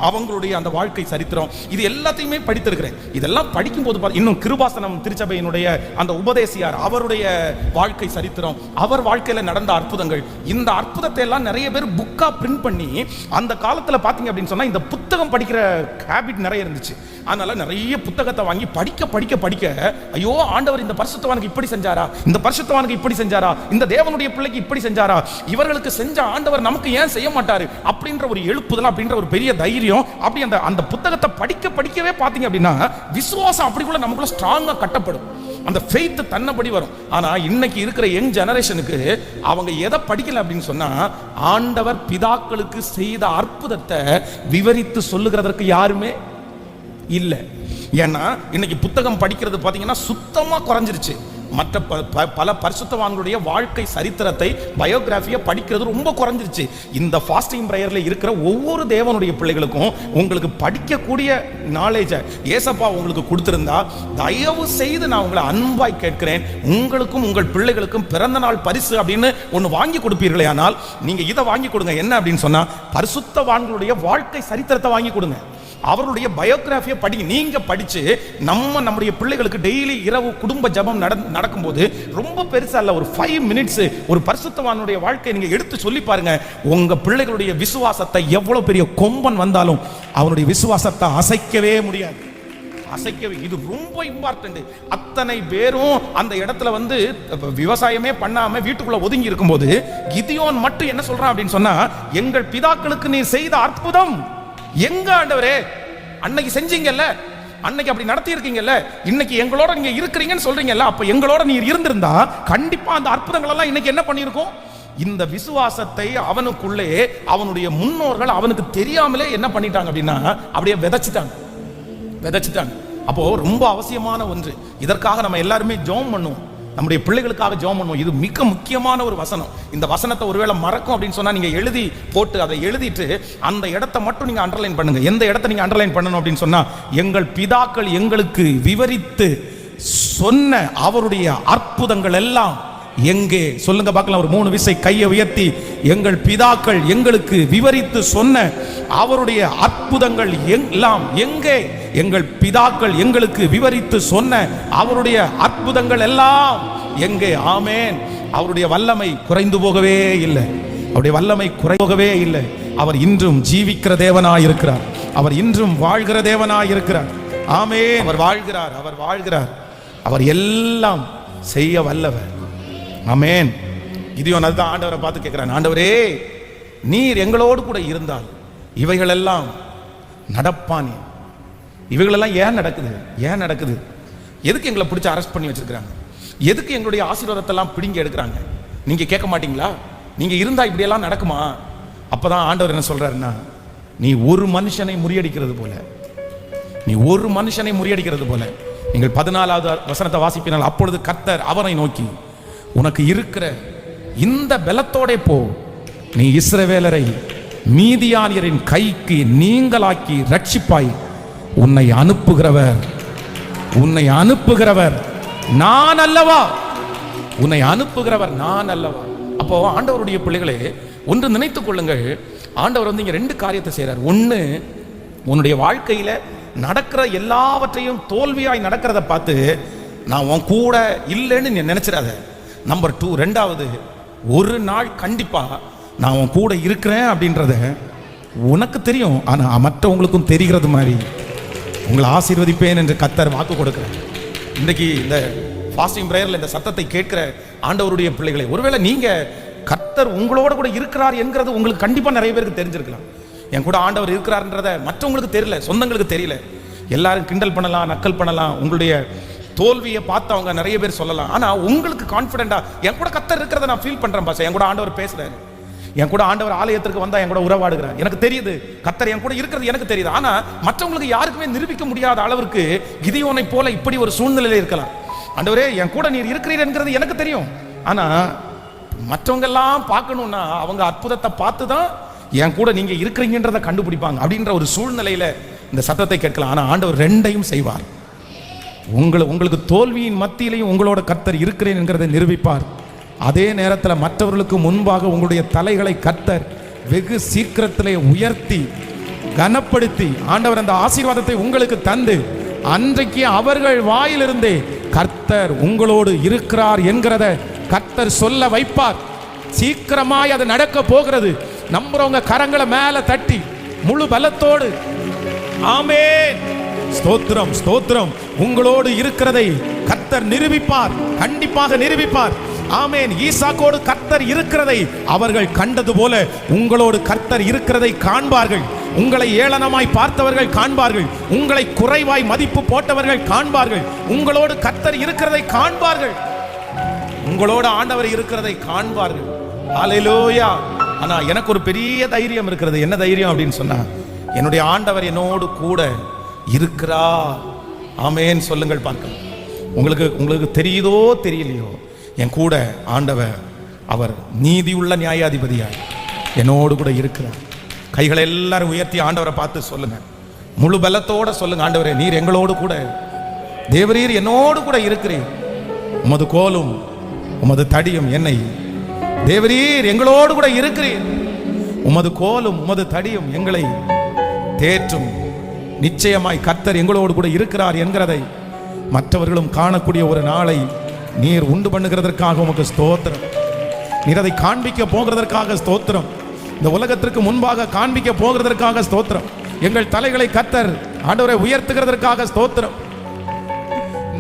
A: அவங்களுடைய அந்த வாழ்க்கை சரித்திரம், இது எல்லாத்தையுமே படித்திருக்கிறேன். இதெல்லாம் படிக்கும் போது இன்னும் கிருபாசனம் திருச்சபையினுடைய அந்த உபதேசியார், அவருடைய வாழ்க்கை சரித்திரம், அவர் வாழ்க்கையில நடந்த அற்புதங்கள், இந்த அற்புதத்தை எல்லாம் நிறைய பேர் புக்கா பிரிண்ட் பண்ணி, அந்த காலத்துல பாத்தீங்க அப்படின்னு சொன்னா இந்த புத்தகம் படிக்கிற ஹேபிட் நிறைய இருந்துச்சு. அதனால நிறைய புத்தகத்தை வாங்கி படிக்க ஐயோ ஆண்டவர் இந்த பரிசுத்தவானுக்கு இப்படி செஞ்சாரா, இந்த பரிசுத்தவானுக்கு இப்படி செஞ்சாரா, இந்த தேவனுடைய பிள்ளைக்கு இப்படி செஞ்சாரா, இவர்களுக்கு செஞ்ச ஆண்டவர் நமக்கு ஏன் செய்ய மாட்டாரு அப்படின்ற ஒரு எழுப்புதல், அப்படின்ற ஒரு பெரிய தைரியம். அப்படி அந்த புத்தகத்தை படிக்கவே பாத்தீங்க அப்படின்னா விசுவாசம் அப்படிக்குள்ள நமக்குள்ள ஸ்ட்ராங்கா கட்டப்படும், அந்த ஃபெய்த் தன்னபடி வரும். ஆனா இன்னைக்கு இருக்கிற யங் ஜெனரேஷனுக்கு அவங்க எதை படிக்கல அப்படின்னு சொன்னா, ஆண்டவர் பிதாக்களுக்கு செய்த அற்புதத்தை விவரித்து சொல்லுகிறதற்கு யாருமே இல்ல. ஏன்னா இன்னைக்கு புத்தகம் படிக்கிறது பாத்தீங்கன்னா சுத்தமா குறைஞ்சிருச்சு. மற்ற பல பரிசுத்தவான்களுடைய வாழ்க்கை சரித்திரத்தை, பயோகிராஃபியை படிக்கிறது ரொம்ப குறைஞ்சிருச்சு. இந்த ஃபாஸ்டிங் பிரேயர்ல இருக்கிற ஒவ்வொரு தேவனுடைய பிள்ளைகளுக்கும் உங்களுக்கு படிக்கக்கூடிய நாலேஜை ஏசப்பா உங்களுக்கு கொடுத்திருந்தா, தயவு செய்து நான் உங்களை அன்பாய் கேட்கிறேன், உங்களுக்கும் உங்கள் பிள்ளைகளுக்கும் பிறந்த நாள் பரிசு அப்படின்னு ஒன்று வாங்கி கொடுப்பீர்களே, ஆனால் நீங்க இதை வாங்கி கொடுங்க. என்ன அப்படின்னு சொன்னா, பரிசுத்தவான்களுடைய வாழ்க்கை சரித்திரத்தை வாங்கி கொடுங்க, அவருடைய பயோகிராஃபியை படிங்க. நீங்க படிச்சு நம்முடைய பிள்ளைகளுக்கு டெய்லி இரவு குடும்ப ஜெபம் நடக்கும்போது ரொம்ப பெருசா இல்ல, ஒரு 5 மினிட்ஸ் ஒரு பரிசுத்தவானுடைய வாழ்க்கையை நீங்க எடுத்து சொல்லி பாருங்க. உங்க பிள்ளைகளுடைய விசுவாசத்தை, எவ்வளவு பெரிய கொம்பன் வந்தாலும் அவனுடைய விசுவாசத்தை அசைக்கவே முடியாது. இது ரொம்ப இம்பார்ட்டன்ட். அத்தனை பேரும் அந்த இடத்துல விவசாயமே பண்ணாம வீட்டுக்குள்ள ஒதுங்கி இருக்கும்போது கிதியோன் மட்டும் என்ன சொல்றான் அப்படின்னு சொன்னா, எங்கள் பிதாக்களுக்கு நீ செய்த அற்புதம் எங்க ஆண்டவரே, அன்னைக்கு செஞ்சீங்கல்ல, அன்னைக்கு அப்படி நடத்தி இருக்கீங்கல்ல, இன்னைக்கு எங்களோட நீங்க இருக்கிறீங்கன்னு சொல்றீங்கல்ல, அப்ப எங்களோட நீ இருந்திருந்தா கண்டிப்பா அந்த அற்புதங்கள் எல்லாம் இன்னைக்கு என்ன பண்ணிருக்கும். இந்த விசுவாசத்தை அவனுக்குள்ளே அவனுடைய முன்னோர்கள் அவனுக்கு தெரியாமலே என்ன பண்ணிட்டாங்க அப்படின்னா அப்படியே விதைச்சிட்டாங்க. அப்போ ரொம்ப அவசியமான ஒன்று. இதற்காக நம்ம எல்லாருமே ஜெபம் பண்ணுவோம், நம்முடைய பிள்ளைகளுக்காக ஜெபம் பண்ணுவோம். இது மிக முக்கியமான ஒரு வசனம். இந்த வசனத்தை ஒருவேளை மறக்கும் அப்படின்னு சொன்னா, நீங்க எழுதி போட்டு அதை எழுதிட்டு அந்த இடத்தை மட்டும் நீங்க அண்டர்லைன் பண்ணுங்க. எந்த இடத்தை நீங்க அண்டர்லைன் பண்ணணும் அப்படின்னு சொன்னா, எங்கள் பிதாக்கள் எங்களுக்கு விவரித்து சொன்ன அவருடைய அற்புதங்கள் எல்லாம் எங்கே சொல்லுங்க பார்க்கலாம். ஒரு 3 விசை கையை உயர்த்தி. எங்கள் பிதாக்கள் எங்களுக்கு விவரித்து சொன்ன அவருடைய அற்புதங்கள் எல்லாம் எங்கே? எங்கள் பிதாக்கள் எங்களுக்கு விவரித்து சொன்ன அவருடைய அற்புதங்கள் எல்லாம் எங்கே? ஆமென். அவருடைய வல்லமை குறைந்து போகவே இல்லை. அவருடைய வல்லமை குறையவே இல்லை. அவர் இன்றும் ஜீவிக்கிற தேவனாய் இருக்கிறார். அவர் இன்றும் வாழ்கிற தேவனாய் இருக்கிறார். ஆமென். அவர் வாழ்கிறார், அவர் வாழ்கிறார். அவர் எல்லாம் செய்ய வல்லவர். ஆமென். கிதியோன் அதுதான் ஆண்டவரை பார்த்து கேட்கிறான், ஆண்டவரே நீர் எங்களோடு கூட இருந்தால் இவைகள் எல்லாம் நடப்பானே. இவைகளெல்லாம் ஏன் நடக்குது? ஏன் நடக்குது? எதுக்கு எங்களை பிடிச்சி அரெஸ்ட் பண்ணி வச்சிருக்கிறாங்க? எதுக்கு எங்களுடைய ஆசீர்வாதத்தை எல்லாம் பிடிங்கி எடுக்கிறாங்க? நீங்க கேட்க மாட்டீங்களா? நீங்க இருந்தா இப்படியெல்லாம் நடக்குமா? அப்பதான் ஆண்டவர் என்ன சொல்றாருன்னா, நீ ஒரு மனுஷனை முறியடிக்கிறது போல, நீ ஒரு மனுஷனை முறியடிக்கிறது போல. நீங்கள் 14வது வசனத்தை வாசிப்பினால், அப்பொழுது கர்த்தர் அவனை நோக்கி, உனக்கு இருக்கிற இந்த பலத்தோட போ, நீ இஸ்ரவேலரை மீதியானியரின் கைக்கு நீங்களாக்கி ரட்சிப்பாய். உன்னை அனுப்புகிறவர் நான் அல்லவா? உன்னை அனுப்புகிறவர் நான் அல்லவா? அப்போ ஆண்டவருடைய பிள்ளைகளே, ஒன்று நினைத்துக் கொள்ளுங்கள். ஆண்டவர் வந்து இங்க 2 காரியத்தை செய்றார். ஒன்று, உன்னுடைய வாழ்க்கையில நடக்கிற எல்லாவற்றையும் தோல்வியாய் நடக்கிறத பார்த்து நான் உன் கூட இல்லைன்னு நீ நினைச்சிடாத. நம்பர் 2, ரெண்டாவது, ஒரு நாள் கண்டிப்பா நான் உன் கூட இருக்கிறேன் அப்படின்றத உனக்கு தெரியும், ஆனா மற்றவங்களுக்கும் தெரிகிறது மாதிரி உங்களை ஆசீர்வதிப்பேன் என்று கர்த்தர் வாக்கு கொடுக்கிறேன். இன்னைக்கு இந்த ஃபாஸ்டிங் பிரேயர்ல இந்த சத்தத்தை கேட்கிற ஆண்டவருடைய பிள்ளைகளை, ஒருவேளை நீங்க கர்த்தர் உங்களோட கூட இருக்கிறார் என்கிறது உங்களுக்கு கண்டிப்பா நிறைய பேருக்கு தெரிஞ்சிருக்கலாம். என் கூட ஆண்டவர் இருக்கிறார்ன்றத மற்றவங்களுக்கு தெரியல, சொந்தங்களுக்கு தெரியல. எல்லாரும் கிண்டல் பண்ணலாம், நக்கல் பண்ணலாம், உங்களுடைய தோல்வியை பார்த்து அவங்க நிறைய பேர் சொல்லலாம். ஆனா உங்களுக்கு கான்ஃபிடென்ட்டா, என் கூட கர்த்தர் இருக்கிறத நான் ஃபீல் பண்றேன் பாஸ், என் கூட ஆண்டவர் பேசுறாரு, என் கூட ஆண்டவர் ஆலயத்திற்கு வந்தா என் கூட உறவாடுகிறார், எனக்கு தெரியுது கர்த்தர் என் கூட இருக்கிறது எனக்கு தெரியுது. ஆனா மற்றவங்களுக்கு யாருக்குமே நிரூபிக்க முடியாத அளவிற்கு கிதியோனை போல இப்படி ஒரு சூழ்நிலையில இருக்கலாம். ஆண்டவரே என் கூட நீர் இருக்கிறீர் என்கிறது எனக்கு தெரியும், ஆனா மற்றவங்க எல்லாம் பார்க்கணும்னா அவங்க அற்புதத்தை பார்த்து தான் என் கூட நீங்க இருக்கிறீங்கன்றதை கண்டுபிடிப்பாங்க. அப்படின்ற ஒரு சூழ்நிலையில இந்த சத்தத்தை கேட்கலாம். ஆனா ஆண்டவர் 2ஐயும் செய்வார். உங்களுக்கு தோல்வியின் மத்தியிலையும் உங்களோட கர்த்தர் இருக்கிறேன் என்கிறதை நிரூபிப்பார். அதே நேரத்தில் மற்றவர்களுக்கு முன்பாக உங்களுடைய தலைகளை கர்த்தர் வெகு சீக்கிரத்திலே உயர்த்தி கனப்படுத்தி ஆண்டவர் அந்த ஆசீர்வாதத்தை உங்களுக்கு தந்து அன்றைக்கு அவர்கள் வாயிலிருந்தே கர்த்தர் உங்களோடு இருக்கிறார் என்கிறத கர்த்தர் சொல்ல வைப்பார். சீக்கிரமாய் அது நடக்க போகிறது. நம்புறவங்க கரங்களை மேல தட்டி முழு பலத்தோடு ஆமென், ஸ்தோத்திரம் ஸ்தோத்திரம், உங்களோடு இருக்கிறதை கர்த்தர் நிரூபிப்பார், கண்டிப்பாக நிரூபிப்பார். ஆமென். ஈசாக்கோடு கர்த்தர் இருக்கிறதை அவர்கள் கண்டது போல உங்களோடு கர்த்தர் இருக்கிறதை காண்பார்கள். உங்களை ஏளனமாய் பார்த்தவர்கள் காண்பார்கள், உங்களை குறைவாய் மதிப்பு போட்டவர்கள் காண்பார்கள். உங்களோடு கர்த்தர் இருக்கிறதை காண்பார்கள், உங்களோடு ஆண்டவர் இருக்கிறதை காண்பார்கள். ஹல்லேலூயா. ஆனா எனக்கு ஒரு பெரிய தைரியம் இருக்கிறது. என்ன தைரியம் அப்படின்னு சொன்னா, என்னுடைய ஆண்டவர் என்னோடு கூட இருக்கிறார். ஆமென் சொல்லுங்கள் பார்க்கலாம். உங்களுக்கு தெரியுதோ தெரியலையோ, என் கூட ஆண்டவர் அவர் நீதியுள்ள நியாயாதிபதியாய் என்னோடு கூட இருக்கிறார். கைகளை எல்லாரும் உயர்த்தி ஆண்டவரை பார்த்து சொல்லுங்க, முழு பலத்தோட சொல்லுங்க, ஆண்டவரே நீர் எங்களோடு கூட, தேவரீர் என்னோடு கூட இருக்கிறீர், உமது கோலும் உமது தடியும் என்னை, தேவரீர் எங்களோடு கூட இருக்கிறீர், உமது கோலும் உமது தடியும் எங்களை தேற்றும். நிச்சயமாய் கர்த்தர் எங்களோடு கூட இருக்கிறார் என்கிறதை மற்றவர்களும் காணக்கூடிய ஒரு நாளை நீர் உண்டு பண்ணுகிறதற்காக உமக்கு ஸ்தோத்திரம். நீர் அதை காண்பிக்க போகிறதற்காக ஸ்தோத்திரம். இந்த உலகத்திற்கு முன்பாக காண்பிக்க போகிறதற்காக ஸ்தோத்திரம். எங்கள் தலைகளை கர்த்தர் ஆண்டவரை உயர்த்துகிறதற்காக ஸ்தோத்திரம்.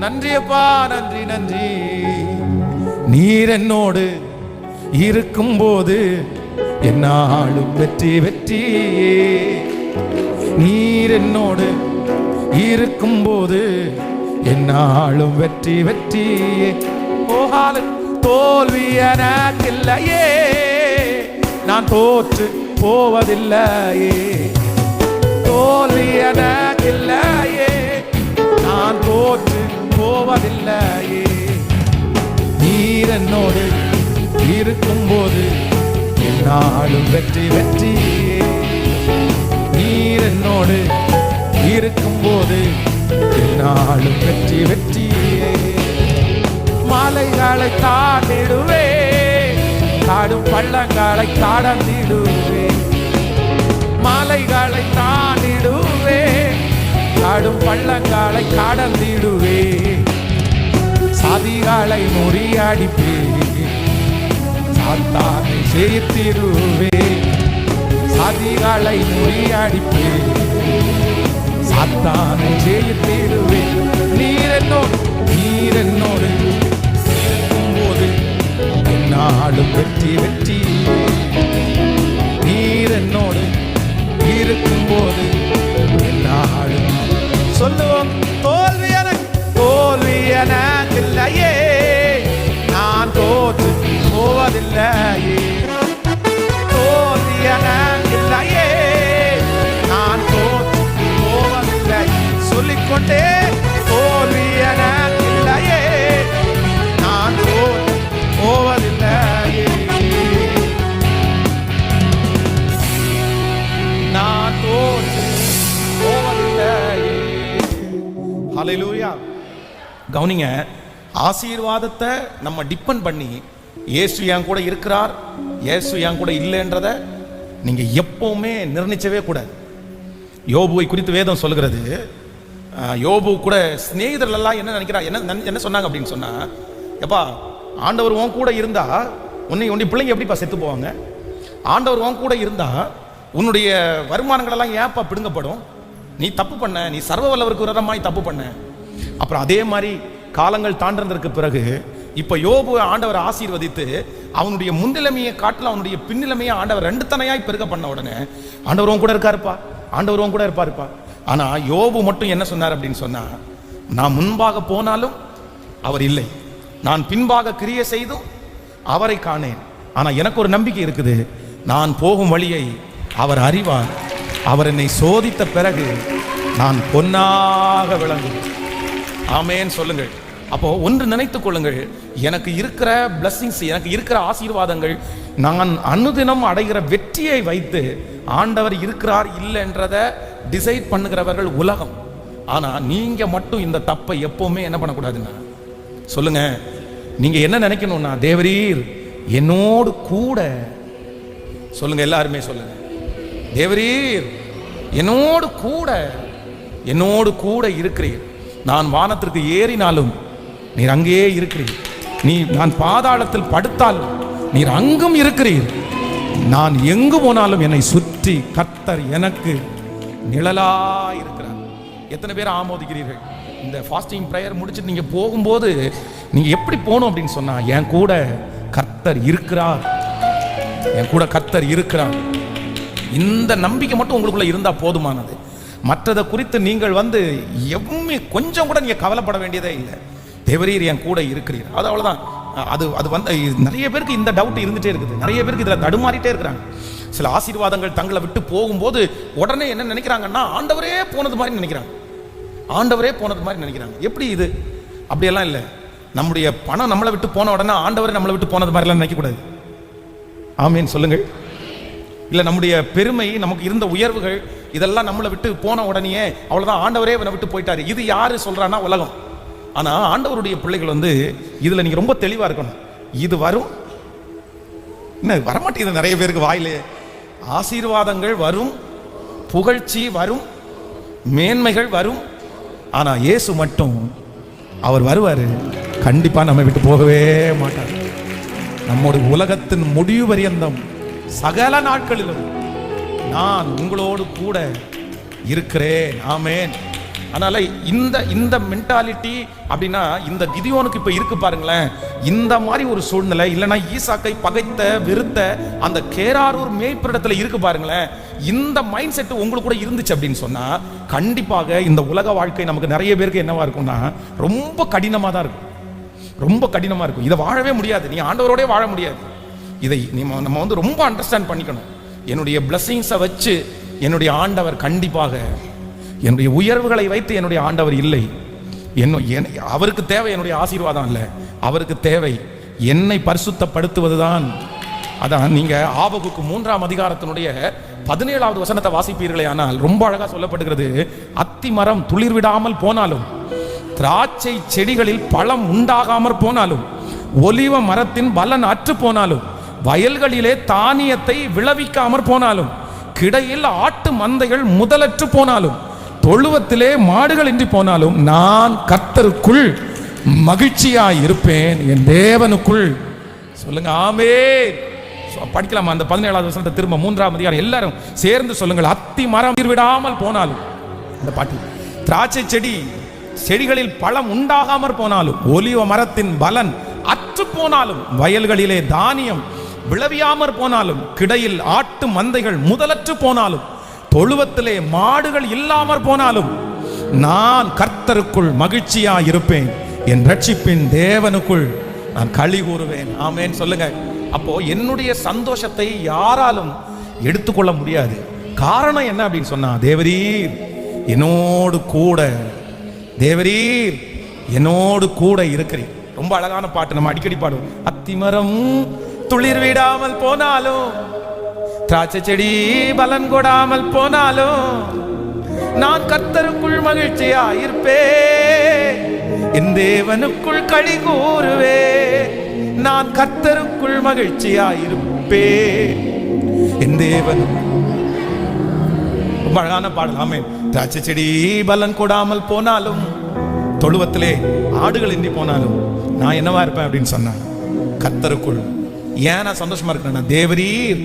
A: நன்றி அப்பா, நன்றி நன்றி. நீர் என்னோடு இருக்கும் போது என்னாலும் வெற்றி வெற்றி. நீர் என்னோடு இருக்கும் போது என்னாலும் வெற்றி வெற்றி. தோல்வி எனக்கில்லையே, நான் தோற்று போவதில்லையே. தோல்வி எனக்கில்லையே, நான் தோற்று போவதில்லையே. நீர் என்னோடு இருக்கும் போது என்னாலும் வெற்றி வெற்றி. நீர் என்னோடு இருக்கும் போது என்னாலும் வெற்றி வெற்றி. மலைகளை தாண்டிடுவே, காடும் பள்ளங்களை கடந்திடுவே. மலைகளை தாண்டிடுவே, காடும் பள்ளங்களை கடந்திடுவே. சாதிகளை முறியடிப்பே, சாத்தானை ஜெயித்திடுவே. சாதிகளை முறியடிப்பே, சாத்தானை ஜெயித்திடுவே. நீர் என்னோடு இருக்கும்போது என்னாலும் வெற்றி வெற்றி. நீர் என்னோடு இருக்கும்போது என்னாலும் சொல்லுவோம். தோல்வி எனக்கு இல்லையே, நான் தோற்று போவதில்லையே. தோல்வி எனக்கு இல்லையே, நான் தோற்று போவதில்லை. சொல்லிக்கொண்டே தோல்வி எனக்கு இல்லையே, நான் தோற்று போவதில்லையே. நான் தோற்று போவதில்லையே. ஹல்லேலூயா. கவனிங்க, ஆசீர்வாதத்தை நம்ம டிபெண்ட் பண்ணி இயேசு என் கூட இருக்கிறார், இயேசு என் கூட இல்லைன்றத நீங்க எப்பவுமே நிர்ணயிச்சவே கூடாது. யோபுவை குறித்து வேதம் சொல்லுகிறது. யோபு கூட சிநேகிதர்கள் எல்லாம் என்ன நினைக்கிறா, என்ன சொன்னாங்க அப்படின்னு சொன்னா, எப்பா ஆண்டவர் உன் கூட இருந்தா உன்னுடைய பிள்ளைங்க எப்படிப்பா செத்து போவாங்க? ஆண்டவர் உன் கூட இருந்தா உன்னுடைய வருமானங்கள் எல்லாம் ஏப்பா பிடுங்கப்படும்? நீ தப்பு பண்ண, நீ சர்வ வல்லவருக்கு விரோதமாய் தப்பு பண்ண. அப்புறம் அதே மாதிரி காலங்கள் தாண்டதற்கு பிறகு இப்ப யோபு ஆண்டவர் ஆசீர்வதித்து அவனுடைய முன்னிலைமையை காட்டில் அவனுடைய பின்னிலைமையை ஆண்டவர் ரெண்டு தனையாய் பெருக பண்ண உடனே ஆண்டவர் உன் கூட இருக்காருப்பா, ஆண்டவர் உன் கூட இருப்பாருப்பா. ஆனா யோபு மட்டும் என்ன சொன்னார் அப்படின்னு சொன்னா, நான் முன்பாக போனாலும் அவர் இல்லை, நான் பின்பாக கிரியை செய்தும் அவரை காணேன். ஆனா எனக்கு ஒரு நம்பிக்கை இருக்குது, நான் போகும் வழியை அவர் அறிவார், அவர் என்னை சோதித்த பிறகு நான் பொன்னாக விளங்குவேன். ஆமேன் சொல்லுங்கள். அப்போ ஒன்று நினைத்துக் கொள்ளுங்கள், எனக்கு இருக்கிற பிளஸிங்ஸ், எனக்கு இருக்கிற ஆசீர்வாதங்கள், நான் அனுதினம் அடைகிற வெற்றியை வைத்து ஆண்டவர் இருக்கிறார் இல்லைன்றதை டிசைட் பண்ணுகிறவர்கள் உலகம். ஆனா நீங்க மட்டும் இந்த தப்பை எப்பவுமே என்ன பண்ணக்கூடாதுன்னா சொல்லுங்க, நீங்க என்ன நினைக்கணும்னா, தேவரீர் என்னோடு கூட, சொல்லுங்க எல்லாருமே சொல்லுங்க, தேவரீர் என்னோடு கூட, என்னோடு கூட இருக்கிறீர். நான் வானத்திற்கு ஏறினாலும் நீர் அங்கே இருக்கிறீர், நான் பாதாளத்தில் படுத்தாலும் நீர் அங்கும் இருக்கிறீர், நான் எங்கு போனாலும் என்னை சுற்றி கர்த்தர் எனக்கு நிழலாய் இருக்கிறார். எத்தனை பேர் ஆமோதிக்கிறீர்கள்? இந்த ஃபாஸ்டிங் பிரேயர் முடிச்சுட்டு நீங்க போகும்போது நீங்க எப்படி போகணும் அப்படின்னு சொன்னா, என் கூட கர்த்தர் இருக்கிறார், என் கூட கர்த்தர் இருக்கிறார். இந்த நம்பிக்கை மட்டும் உங்களுக்குள்ள இருந்தா போதுமானது. மற்றதை குறித்து நீங்கள் எவ்வளவுமே கொஞ்சம் கூட நீங்க கவலைப்பட வேண்டியதே இல்லை. தேவரீர் என் கூட இருக்கிறீர், அது அவ்வளவுதான். அது நிறைய பேருக்கு இந்த டவுட் இருந்துட்டே இருக்குது, நிறைய பேருக்கு இதுல தடுமாறிட்டே இருக்கிறாங்க. சில ஆசீர்வாதங்கள் தங்களை விட்டு போகும்போது உடனே என்ன நினைக்கிறாங்கன்னா, ஆண்டவரே போனது மாதிரி நினைக்கிறாங்க, ஆண்டவரே போனது மாதிரி நினைக்கிறாங்க. எப்படி இது? அப்படியெல்லாம் இல்லை. நம்முடைய பணம் நம்மளை விட்டு போன உடனே ஆண்டவரே நம்மளை விட்டு போனது மாதிரிலாம் நினைக்கக்கூடாது. ஆமீன் சொல்லுங்கள். இல்லை, நம்முடைய பெருமை, நமக்கு இருந்த உயர்வுகள் இதெல்லாம் நம்மளை விட்டு போன உடனே அவ்வளோதான், ஆண்டவரே இவனை விட்டு போயிட்டாரு. இது யாரு சொல்றான்னா உலகம். ஆனால் ஆண்டவருடைய பிள்ளைகள் இதில் நீங்கள் ரொம்ப தெளிவாக இருக்கணும். இது வரும், என்ன வரமாட்டேங்குது நிறைய பேருக்கு வாயிலே. ஆசீர்வாதங்கள் வரும், புகழ்ச்சி வரும், மேன்மைகள் வரும். ஆனால் இயேசு மட்டும் அவர் வருவார், கண்டிப்பாக நம்ம விட்டு போகவே மாட்டார். நம்முடைய உலகத்தின் முடிவு பரியந்தம் சகல நாட்களிலும் நான் உங்களோடு கூட இருக்கிறேன். ஆமென். அதனால இந்த மென்டாலிட்டி அப்படின்னா இந்த கிதியோனுக்கு இப்ப இருக்கு பாருங்களேன். இந்த மாதிரி ஒரு சூழ்நிலை இல்லைன்னா ஈசாக்கை பகைத்த வெறுத்த அந்த கேராரூர் மேய்ப்பிடத்துல இருக்கு பாருங்களேன். இந்த மைண்ட் செட் உங்களுக்கு கூட இருந்துச்சு அப்படின்னு சொன்னா கண்டிப்பாக இந்த உலக வாழ்க்கை நமக்கு நிறைய பேருக்கு என்னவா இருக்கும்னா ரொம்ப கடினமா தான் இருக்கும், ரொம்ப கடினமா இருக்கும். இதை வாழவே முடியாது, நீ ஆண்டவரோடே வாழ முடியாது. இதை நம்ம ரொம்ப அண்டர்ஸ்டாண்ட் பண்ணிக்கணும். என்னுடைய பிளஸிங்ஸை வச்சு என்னுடைய ஆண்டவர் கண்டிப்பாக, என்னுடைய உயர்வுகளை வைத்து என்னுடைய ஆண்டவர் இல்லை. அவருக்கு தேவை என்னுடைய ஆசீர்வாதம் இல்லை, அவருக்கு தேவை என்னை பரிசுத்தப்படுத்துவதுதான். அதான் நீங்க ஆபகுக்கு 3ஆம் அதிகாரத்தினுடைய 17வது வசனத்தை வாசிப்பீர்களே ஆனால் ரொம்ப அழகா சொல்லப்படுகிறது. அத்தி மரம் துளிர் விடாமல் போனாலும் திராட்சை செடிகளில் பழம் உண்டாகாமற் போனாலும், ஒலிவ மரத்தின் பலன் அற்று போனாலும், வயல்களிலே தானியத்தை விளைவிக்காமற் போனாலும், கிடையில் ஆட்டு மந்தைகள் முதலற்று போனாலும், தொழுவத்திலே மாடுகள் இன்றி போனாலும், நான் கர்த்தருக்குள் மகிழ்ச்சியாய் இருப்பேன், என் தேவனுக்குள். சொல்லுங்க ஆமென். படிக்கலாமா அந்த 17வது வசனத்தை திரும்ப 3ஆம் அதிகாரம் எல்லாரும் சேர்ந்து சொல்லுங்கள். அத்தி மரம் விடாமல் போனாலும், இந்த பாட்டு, திராட்சை செடிகளில் பழம் உண்டாகாமற் போனாலும், ஒலிவ மரத்தின் பலன் அற்று போனாலும், வயல்களிலே தானியம் விளைவியாமற் போனாலும், கிடையில் ஆட்டு மந்தைகள் முதலற்று போனாலும், தொழுவத்திலே மாடுகள் இல்லாமற் போனாலும், நான் கர்த்தருக்குள் மகிழ்ச்சியா இருப்பேன், என் ரட்சிப்பின் தேவனுக்குள் நான் களி கூறுவேன். ஆமென் சொல்லுங்க. அப்போ என்னுடைய சந்தோஷத்தை யாராலும் எடுத்துக்கொள்ள முடியாது. காரணம் என்ன அப்படின்னு சொன்னா, தேவரீர் என்னோடு கூட, தேவரீர் என்னோடு கூட இருக்கிறீர். ரொம்ப அழகான பாட்டு, நம்ம அடிக்கடி பாடுவோம். அத்திமரம் துளிர் விடாமல் போனாலும், திராட்சை செடி பலன் கொடாமல் போனாலும், நான் கர்த்தருக்குள் மகிழ்ச்சியா இருப்பேன், என் தேவனுக்குள் களி கூறுவேன், நான் கர்த்தருக்குள் மகிழ்ச்சியா இருப்பேன், என் தேவன். ரொம்ப அழகான பாடல். ஆமென். திராட்சை செடி பலன் கொடாமல் போனாலும், தொழுவத்திலே ஆடுகள் இன்றி போனாலும், நான் என்னவா இருப்பேன் அப்படின்னு சொன்னேன், கர்த்தருக்குள். ஏன் நான் சந்தோஷமா இருக்கிறேன், தேவரீர்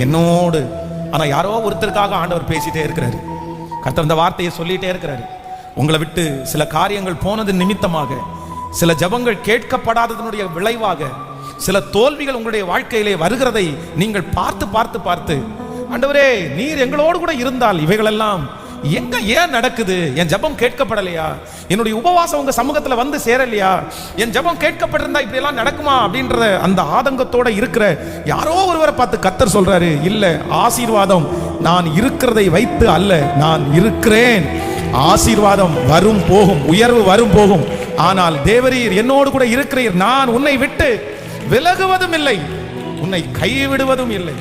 A: என்னோடு. ஆனா யாரோ ஒருத்தருக்காக ஆண்டவர் பேசிட்டே இருக்கிறாரு. கர்த்தர் இந்த வார்த்தையை சொல்லிட்டே இருக்கிறாரு. உங்களை விட்டு சில காரியங்கள் போனது நிமித்தமாக, சில ஜெபங்கள் கேட்கப்படாததனுடைய விளைவாக, சில தோல்விகள் உங்களுடைய வாழ்க்கையிலே வருகிறதை நீங்கள் பார்த்து பார்த்து பார்த்து, ஆண்டவரே நீர் எங்களோடு கூட இருந்தால் இவைகளெல்லாம் எங்க ஏன் நடக்குது, என் ஜெபம் கேட்கப்படலையா, என்னுடைய உபவாசம் உங்க சமூகத்துல வந்து சேரலையா, என் ஜெபம் கேட்கப்பட்டிருந்தா இப்படி எல்லாம் நடக்குமா அப்படின்ற அந்த ஆதங்கத்தோட இருக்கிற யாரோ ஒருவரை பார்த்து கர்த்தர் சொல்றாரு, இல்ல, ஆசீர்வாதம் நான் இருக்கிறதை வைத்து அல்ல, நான் இருக்கிறேன். ஆசீர்வாதம் வரும் போகும், உயர்வு வரும் போகும், ஆனால் தேவரீர் என்னோடு கூட இருக்கிறீர், நான் உன்னை விட்டு விலகுவதும் இல்லை, உன்னை கைவிடுவதும் இல்லை,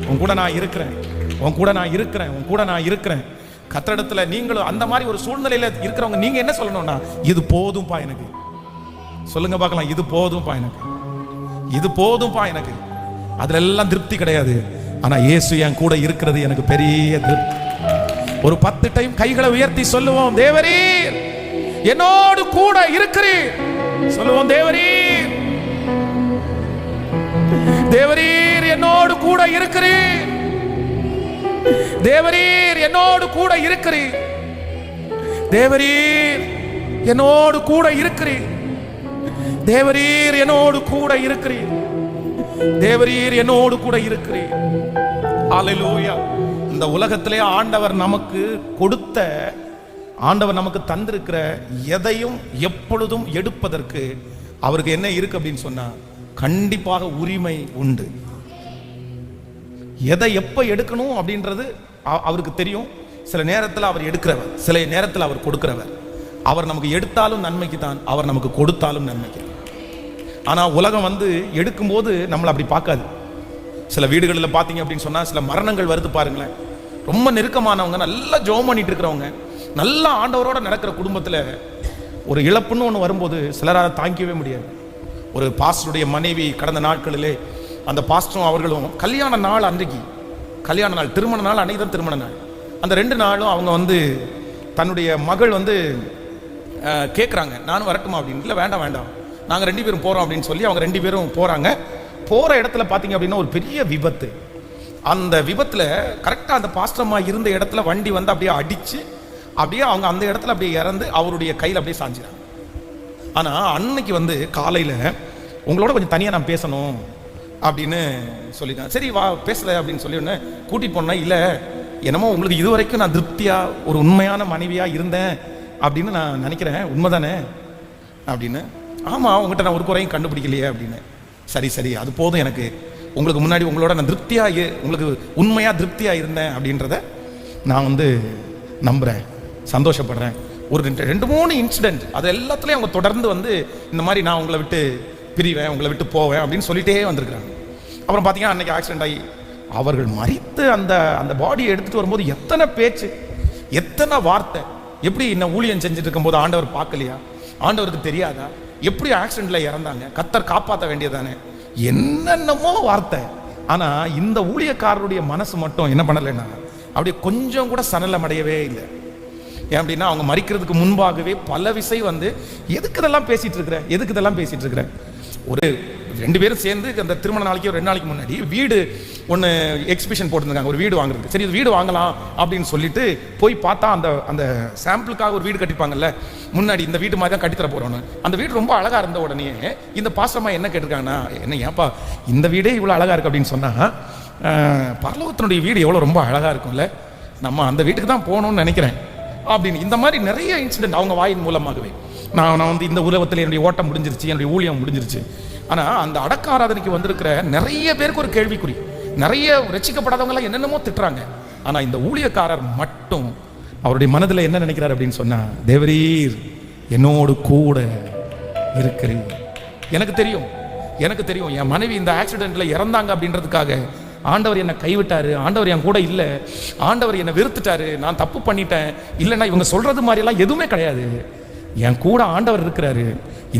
A: உன் கூட நான் இருக்கிறேன், உன் கூட நான் இருக்கிறேன், உன் கூட நான் இருக்கிறேன். கர்த்தரிடத்துல நீங்களும் அந்த மாதிரி ஒரு சூழ்நிலையில இருக்கிறவங்க, நீங்க என்ன சொல்லணும்னா, இது போதும்பா எனக்கு. சொல்லுங்க பார்க்கலாம், இது போதும்பா எனக்கு, இது போதும்பா எனக்கு. அதுல எல்லாம் திருப்தி கிடையாது, ஆனா இயேசு என் கூட இருக்கிறது எனக்கு பெரிய திருப்தி. ஒரு 10 டைம் கைகளை உயர்த்தி சொல்லுவோம், தேவரீர் என்னோடு கூட இருக்கிறீர். சொல்லுவோம், தேவரீர், தேவரீர் என்னோடு கூட இருக்கிறீர், தேவரீர் என்னோடு கூட இருக்கிறீர், தேவரீர் என்னோடு கூட இருக்கிறீர், தேவரீர் என்னோடு கூட இருக்கிறீர், தேவரீர் என்னோடு கூட இருக்கிறீர். ஹல்லேலூயா. இந்த உலகத்திலே ஆண்டவர் நமக்கு கொடுத்த, ஆண்டவர் நமக்கு தந்திருக்கிற எதையும் எப்பொழுதும் எடுப்பதற்கு அவருக்கு என்ன இருக்கு அப்படின்னு சொன்னா, கண்டிப்பாக உரிமை உண்டு. எதை எப்ப எடுக்கணும் அப்படின்றது அவருக்கு தெரியும். சில நேரத்தில் அவர் எடுக்கிறவர், சில நேரத்தில் அவர் கொடுக்கிறவர். அவர் நமக்கு எடுத்தாலும் நன்மைக்கு தான், அவர் நமக்கு கொடுத்தாலும் நன்மைக்கு. ஆனா உலகம் வந்து எடுக்கும்போது நம்மளை அப்படி பார்க்காது. சில வீடுகளில் பார்த்தீங்க அப்படின்னு சொன்னா சில மரணங்கள் வருது பாருங்களேன். ரொம்ப நெருக்கமானவங்க, நல்லா ஜெபம் பண்ணிட்டு இருக்கிறவங்க, நல்லா ஆண்டவரோட நடக்கிற குடும்பத்தில் ஒரு இழப்புன்னு ஒன்று வரும்போது சிலரால் தாங்கிக்கவே முடியாது. ஒரு பாஸ்டருடைய மனைவி கடந்த நாட்களிலே, அந்த பாஸ்டரும் அவர்களும் கல்யாண நாள் அன்றைக்கு, கல்யாண நாள், திருமண நாள் அன்றைக்கு தான் திருமண நாள். அந்த 2 நாளும் அவங்க வந்து தன்னுடைய மகள் வந்து கேட்குறாங்க, நானும் வரட்டுமா அப்படின்னு. இல்லை, வேண்டாம் வேண்டாம், நாங்கள் 2 பேரும் போகிறோம் அப்படின்னு சொல்லி அவங்க 2 பேரும் போகிறாங்க. போகிற இடத்துல பார்த்தீங்க அப்படின்னா ஒரு பெரிய விபத்து. அந்த விபத்தில் கரெக்டாக அந்த பாஸ்டர்மா இருந்த இடத்துல வண்டி வந்து அப்படியே அடித்து, அப்படியே அவங்க அந்த இடத்துல அப்படியே இறந்து அவருடைய கையில் அப்படியே சாஞ்சிறாங்க. ஆனால் அன்னைக்கு வந்து காலையில் உங்களோட கொஞ்சம் தனியாக நான் பேசணும் அப்படின்னு சொல்லியிருக்காங்க. சரி வா பேசலை அப்படின்னு சொல்லி ஒன்று கூட்டிகிட்டு போனேன். இல்லை, என்னமோ உங்களுக்கு இது வரைக்கும் நான் திருப்தியாக ஒரு உண்மையான மனைவியாக இருந்தேன் அப்படின்னு நான் நினைக்கிறேன், உண்மைதானே அப்படின்னு. ஆமாம், உங்கள்கிட்ட நான் ஒரு குறையும் கண்டுபிடிக்கலையே அப்படின்னு. சரி சரி, அது போதும் எனக்கு, உங்களுக்கு முன்னாடி உங்களோட நான் திருப்தியாக, உங்களுக்கு உண்மையாக திருப்தியாக இருந்தேன் அப்படின்றத நான் வந்து நம்புகிறேன், சந்தோஷப்படுறேன். ஒரு 2-3 இன்சிடென்ட், அது எல்லாத்துலேயும் அவங்க தொடர்ந்து வந்து இந்த மாதிரி நான் உங்களை விட்டு பிரிவேன், உங்களை விட்டு போவேன் அப்படின்னு சொல்லிட்டே வந்திருக்கிறாங்க. அப்புறம் பார்த்தீங்கன்னா அன்றைக்கி ஆக்சிடென்ட் ஆகி அவர்கள் மறித்து அந்த பாடியை எடுத்துகிட்டு வரும்போது எத்தனை பேச்சு, எத்தனை வார்த்தை. எப்படி என்ன ஊழியம் செஞ்சுட்டு இருக்கும்போது ஆண்டவர் பார்க்கலையா? ஆண்டவருக்கு தெரியாதா? எப்படி ஆக்சிடென்ட்ல இறந்தாங்க? கர்த்தர் காப்பாற்ற வேண்டியதானே? என்னென்னமோ வார்த்தை. ஆனா இந்த ஊழியக்காரருடைய மனசு மட்டும் என்ன பண்ணலைன்னா அப்படியே கொஞ்சம் கூட சணலமடையவே இல்லை. ஏன் அப்படின்னா அவங்க மரிக்கிறதுக்கு முன்பாகவே பல விசை வந்து எதுக்கு இதெல்லாம் பேசிட்டு இருக்கிற ஒரு 2 பேரும் சேர்ந்து அந்த திருமண நாளைக்கு ஒரு 2 நாளைக்கு முன்னாடி வீடு ஒன்று எக்ஸிபிஷன் போட்டுருந்தாங்க, ஒரு வீடு வாங்குறதுக்கு. சரி இது வீடு வாங்கலாம் அப்படின்னு சொல்லிட்டு போய் பார்த்தா அந்த சாம்பிளுக்காக ஒரு வீடு கட்டிப்பாங்கல்ல முன்னாடி, இந்த வீட்டு மாதிரி தான் கட்டித்தர போறோன்னு. அந்த வீடு ரொம்ப அழகா இருந்த உடனே இந்த பாஸ்டர்மா என்ன கேட்டிருக்காங்கன்னா, என்ன ஏன்பா இந்த வீடே இவ்வளோ அழகா இருக்கு அப்படின்னு சொன்னா, பரலோகத்தினுடைய வீடு எவ்வளோ ரொம்ப அழகா இருக்கும்ல, நம்ம அந்த வீட்டுக்கு தான் போகணும்னு நினைக்கிறேன் அப்படின்னு. இந்த மாதிரி நிறைய இன்சிடென்ட் அவங்க வாயின் மூலமாகவே நான் வந்து இந்த உலகத்தில் என்னுடைய ஓட்டம் முடிஞ்சிருச்சு, என்னுடைய ஊழியம் முடிஞ்சிருச்சு. ஆனால் அந்த அடக்க ஆராதனைக்கு வந்திருக்கிற நிறைய பேருக்கு ஒரு கேள்விக்குறி. நிறைய ரட்சிக்கப்படாதவங்களாம் என்னென்னமோ திட்டுறாங்க. ஆனால் இந்த ஊழியக்காரர் மட்டும் அவருடைய மனதில் என்ன நினைக்கிறார் அப்படின்னு சொன்னா, தேவரீர் என்னோடு கூட இருக்கிறீர். எனக்கு தெரியும் என் மனைவி இந்த ஆக்சிடென்ட்ல இறந்தாங்க அப்படின்றதுக்காக ஆண்டவர் என்னை கைவிட்டாரு, ஆண்டவர் என் கூட இல்லை, ஆண்டவர் என்னை வெறுத்துட்டாரு, நான் தப்பு பண்ணிட்டேன், இல்லைன்னா இவங்க சொல்றது மாதிரிலாம் எதுவுமே கிடையாது. என் கூட ஆண்டவர் இருக்கிறாரு.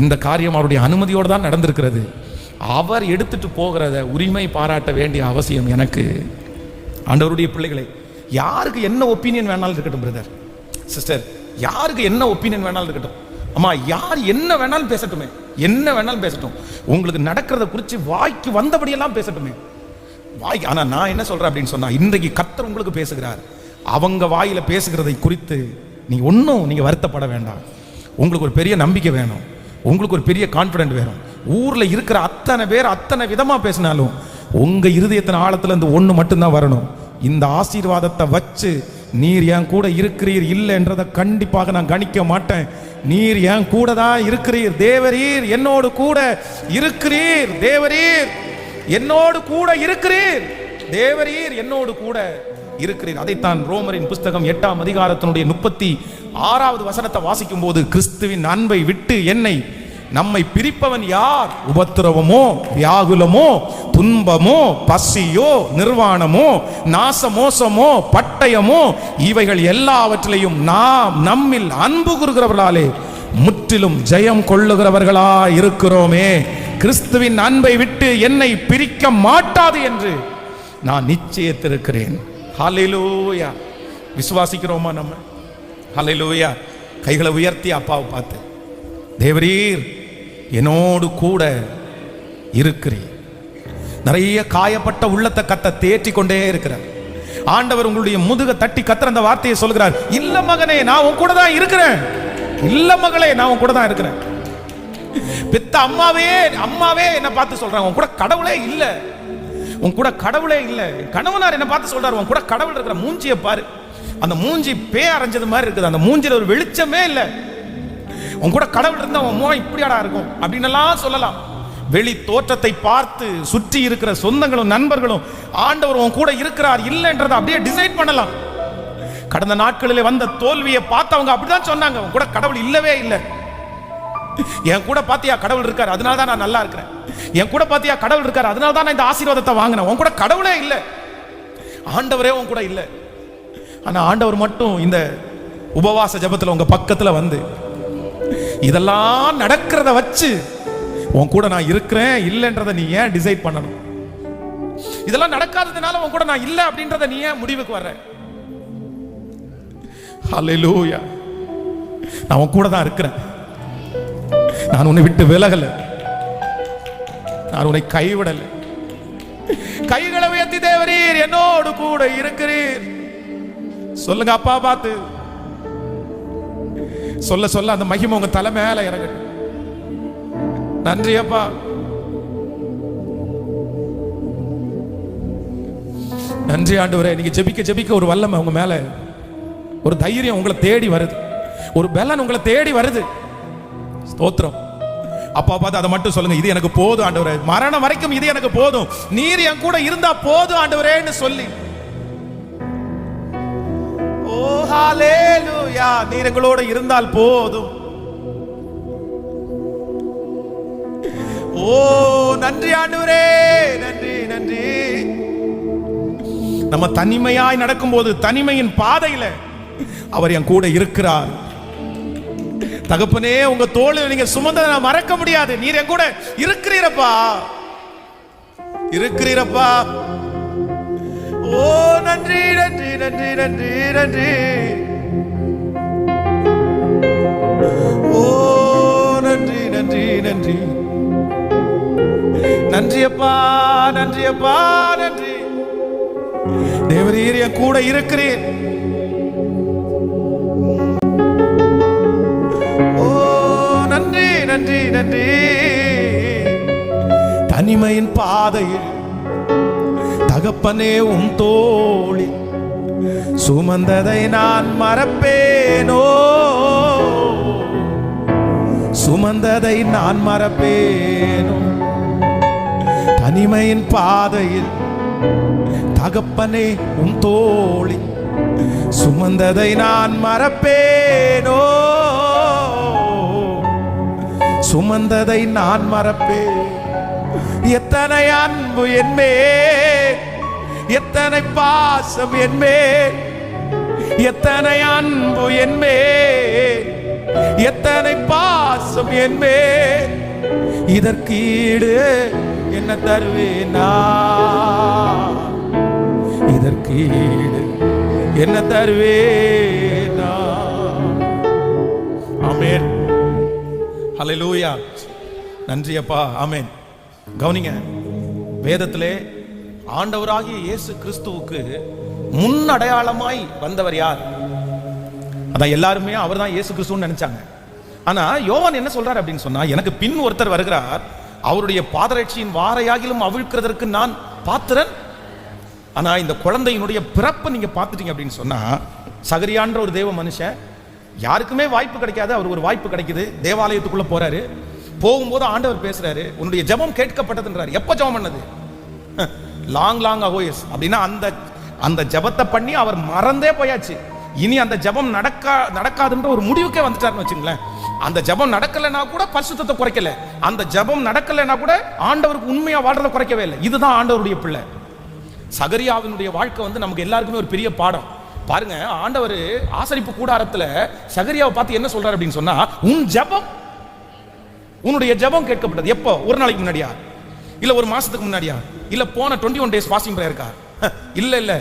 A: இந்த காரியம் அவருடைய அனுமதியோடு தான் நடந்திருக்கிறது. அவர் எடுத்துட்டு போகிறத உரிமை பாராட்ட வேண்டிய அவசியம் எனக்கு. ஆண்டவருடைய பிள்ளைகளை, யாருக்கு என்ன ஒப்பீனியன் வேணாலும் இருக்கட்டும் பிரதர் சிஸ்டர், யாருக்கு என்ன ஒப்பீனியன் வேணாலும் இருக்கட்டும், அம்மா யார் என்ன வேணாலும் பேசட்டுமே, என்ன வேணாலும் பேசட்டும், உங்களுக்கு நடக்கிறத குறித்து வாய்க்கு வந்தபடியெல்லாம் பேசட்டுமே வாய்க்கு. ஆனால் நான் என்ன சொல்றேன் அப்படின்னு சொன்னா, இன்றைக்கு கர்த்தர் உங்களுக்கு பேசுகிறார். அவங்க வாயில பேசுகிறதை குறித்து நீங்க வருத்தப்பட வேண்டாம். உங்களுக்கு ஒரு பெரிய நம்பிக்கை வேணும், உங்களுக்கு ஒரு பெரிய கான்ஃபிடென்ட் வேணும். ஊர்ல இருக்கிற அத்தனை பேர் அத்தனை விதமா பேசினாலும் உங்க இருதயத்தின் ஆழத்துல இருந்து ஒண்ணு மட்டும்தான் வரணும். இந்த ஆசீர்வாதத்தை வச்சு நீர் என் கூட இருக்கிறீர் இல்லைன்றதை கண்டிப்பாக நான் கணிக்க மாட்டேன். நீர் என் கூட தான் இருக்கிறீர், தேவரீர் என்னோடு கூட இருக்கிறீர், தேவரீர் என்னோடு கூட இருக்கிறீர், தேவரீர் என்னோடு கூட இருக்கிறீர். அதைத்தான் ரோமரின் புஸ்தகம் 8ஆம் அதிகாரத்தினுடைய 36வது வசனத்தை வாசிக்கும் போது, கிறிஸ்துவின் அன்பை விட்டு நம்மை பிரிப்பவன் யார்? உபத்திரவமோ, வியாகுலமோ, துன்பமோ, பசியோ, நிர்வாணமோ, நாசமோசமோ, பட்டயமோ, இவைகள் எல்லாவற்றிலையும் நாம் நம்மில் அன்பு கூறுகிறவர்களாலே முற்றிலும் ஜெயம் கொள்ளுகிறவர்களா இருக்கிறோமே. கிறிஸ்துவின் அன்பை விட்டு என்னை பிரிக்க மாட்டாது என்று நான் நிச்சயித்திருக்கிறேன். ஹல்லேலூயா. விசுவாசிக்கிறோமா நம்ம? ஹல்லேலூயா. கைகளை உயர்த்தி அப்பாவை பார்த்து, தேவரீர் என்னோடு கூட இருக்கிறீர். நிறைய காயப்பட்ட உள்ளத்தை கத்த தேற்றி கொண்டே இருக்கிறார். ஆண்டவர் உங்களுடைய முதுக தட்டி கத்துற அந்த வார்த்தையை சொல்கிறார், இல்ல மகனே நான் உன் கூட தான் இருக்கிறேன், இல்ல மகளே நான் உன் கூட தான் இருக்கிறேன். பெத்த அம்மாவே என்ன பார்த்து சொல்றாங்க, உன் கூட கடவுளே இல்ல, உன் கூட கடவுளே இல்ல. கணவனார் என்ன பார்த்து சொல்றாரு, உன் கூட கடவுள் இருக்கிற. மூஞ்சியை பாரு, அந்த மூஞ்சி பே அரைஞ்சது மாதிரி இருக்குது, அந்த மூஞ்சில ஒரு வெளிச்சமே இல்ல. உன் கூட கடவுள் இருந்தா உன் முகம் இப்படியாடா இருக்கும் அப்படின்னு எல்லாம் சொல்லலாம். வெளி தோற்றத்தை பார்த்து சுற்றி இருக்கிற சொந்தங்களும் நண்பர்களும் ஆண்டவர் உன் கூட இருக்கிறார் இல்லைன்றதை அப்படியே டிசைட் பண்ணலாம். கடந்த நாட்களிலே வந்த தோல்வியை பார்த்தவங்க அப்படிதான் சொன்னாங்க, உன் கூட கடவுள் இல்லவே இல்லை. என் கூட பாத்தியா கடவுள் இருக்காரு, அதனால தான் நான் நல்லா இருக்கிறேன். என் கூட பாத்தியா கடவுள் இருக்காரு, அதனால தான் நான் இந்த ஆசீர்வாதத்தை வாங்கினேன். உன் கூட கடவுளே இல்லை, ஆண்டவரே உன் கூட இல்லை. ஆனா ஆண்டவர் மட்டும் இந்த உபவாச ஜெபத்துல உங்க பக்கத்துல வந்து இதெல்லாம் நடக்கிறத வச்சு உன் கூட நான் இருக்கிறேன் இல்லைன்றதை நீ ஏன் டிசைட் பண்ணணும்? இதெல்லாம் நடக்காததுனால உன் கூட நான் இல்லை அப்படின்றத நீ ஏன் முடிவுக்கு வர்ற? ஹல்லேலூயா. நான் உன் கூட தான் இருக்கிறேன், நான் உன்னை விட்டு விலகல, நான் உன்னை கைவிடல. கைகளை உயர்த்தி தேவரீர் என்னோடு கூட இருக்கிறீர் சொல்லுங்க. அப்பா பார்த்து சொல்ல சொல்ல அந்த மகிமை உங்க தலை மேல இறங்கட்டும். நன்றி அப்பா. நன்றி ஆண்டவரே. நீங்க ஜெபிக்க ஜெபிக்க ஒரு வல்லமை உங்க மேல, ஒரு தைரியம் உங்களை தேடி வருது, ஒரு பலன் உங்களை தேடி வருது. ஸ்தோத்திரம். அப்பா பார்த்து அதை மட்டும் சொல்லுங்க, இது எனக்கு போதும் ஆண்டவரே, மரணம் வரைக்கும் இது எனக்கு போதும், நீர் என் கூட இருந்தா போதும் ஆண்டவரேன்னு சொல்லி. ஓ ஹல்லேலூயா. நீர் எங்களோட இருந்தால் போதும். ஓ நன்றி ஆண்டவரே, நன்றி நன்றி. நம்ம தனிமையாய் நடக்கும்போது, தனிமையின் பாதையில அவர் என் கூட இருக்கிறார். தகப்பனே, உங்க தோளில் நீங்க சுமந்ததை நான் மறக்க முடியாது. நீர் என் கூட இருக்கிறீரப்பா, இருக்கிறீரப்பா. ஓ நன்றி நன்றி நன்றி நன்றி நன்றி. ஓ நன்றி நன்றி நன்றி நன்றி அப்பா, நன்றி அப்பா, நன்றி. தேவரீர் என் கூட இருக்கிறீர். ஓ நன்றி நன்றி நன்றி. தனிமையின் பாதையில் தகப்பனே உம் தோழி சுமந்ததை நான் மறப்பேனோ, சுமந்ததை நான் மறப்பேனோ. தனிமையின் பாதையில் தகப்பனே உம் தோழி சுமந்ததை நான் மறப்பேனோ, சுமந்ததை நான் மறப்பேன். எத்தனை அன்பு என்மேல், எத்தனை பாசம் என்மேல், எத்தனை அன்பு என்மேல், எத்தனை பாசம் என்மேல். இதற்கீடு என்ன தருவேனா, இதற்கீடு என்ன தருவேனா. ஆமென், ஹல்லேலூயா. நன்றி அப்பா, ஆமென். கவனிங்க, வேதத்திலே ஆண்டவராகிய இயேசு கிறிஸ்துவுக்கு முன் அடையாளமாய் வந்தவர் யார்? அதான் எல்லாருமே அவர் தான் இயேசு கிறிஸ்துன்னு நினைச்சாங்க. ஆனா யோவான் என்ன சொல்றார் அப்படின்னு சொன்னா, எனக்கு பின் ஒருத்தர் வருகிறார், அவருடைய பாதரட்சியின் வாரையாகிலும் அவிழ்க்கிறதற்கு நான் பாத்திரன். ஆனா இந்த குழந்தையினுடைய பிறப்பை நீங்க பார்த்துட்டீங்க அப்படின்னு சொன்னா, சகரியான்ற ஒரு தேவ மனுஷன், யாருக்குமே வாய்ப்பு கிடைக்காது, அவர் ஒரு வாய்ப்பு கிடைக்குது. தேவாலயத்துக்குள்ள போறாரு. போகும்போது ஆண்டவர் பேசுறாரு, உன்னுடைய ஜெபம் கேட்கப்பட்டதுன்றாரு. எப்ப ஜெபம் பண்ணது? லாங் அகோயஸ். அப்படின்னா அந்த ஜெபத்தை பண்ணி அவர் மறந்தே போயாச்சு. இனி அந்த ஜெபம் நடக்காதுன்ற ஒரு முடிவுக்கே வந்துட்டாருன்னு வச்சுங்களேன். அந்த ஜெபம் நடக்கலைன்னா கூட பரிசுத்தத்தை குறைக்கல, அந்த ஜெபம் நடக்கலைன்னா கூட ஆண்டவருக்கு உண்மையா வாழ்றதை குறைக்கவே இல்லை. இதுதான் ஆண்டவருடைய பிள்ளை. சகரியாவினுடைய வாழ்க்கை வந்து நமக்கு எல்லாருக்குமே ஒரு பெரிய பாடம். பாருங்க, ஆண்டவர் ஆசரிப்பு கூடாரத்துல சகரியாவை பார்த்து என்ன சொல்றாரு அப்படின்னு சொன்னா, உன்னுடைய ஜெபம் கேட்கப்பட்டது. எப்போ? ஒரு நாளைக்கு முன்னாடியா, இல்ல ஒரு மாசத்துக்கு முன்னாடியா, இல்ல போன 21 days ஃபாஸ்டிங் பிரேயர் இருக்கா? இல்ல,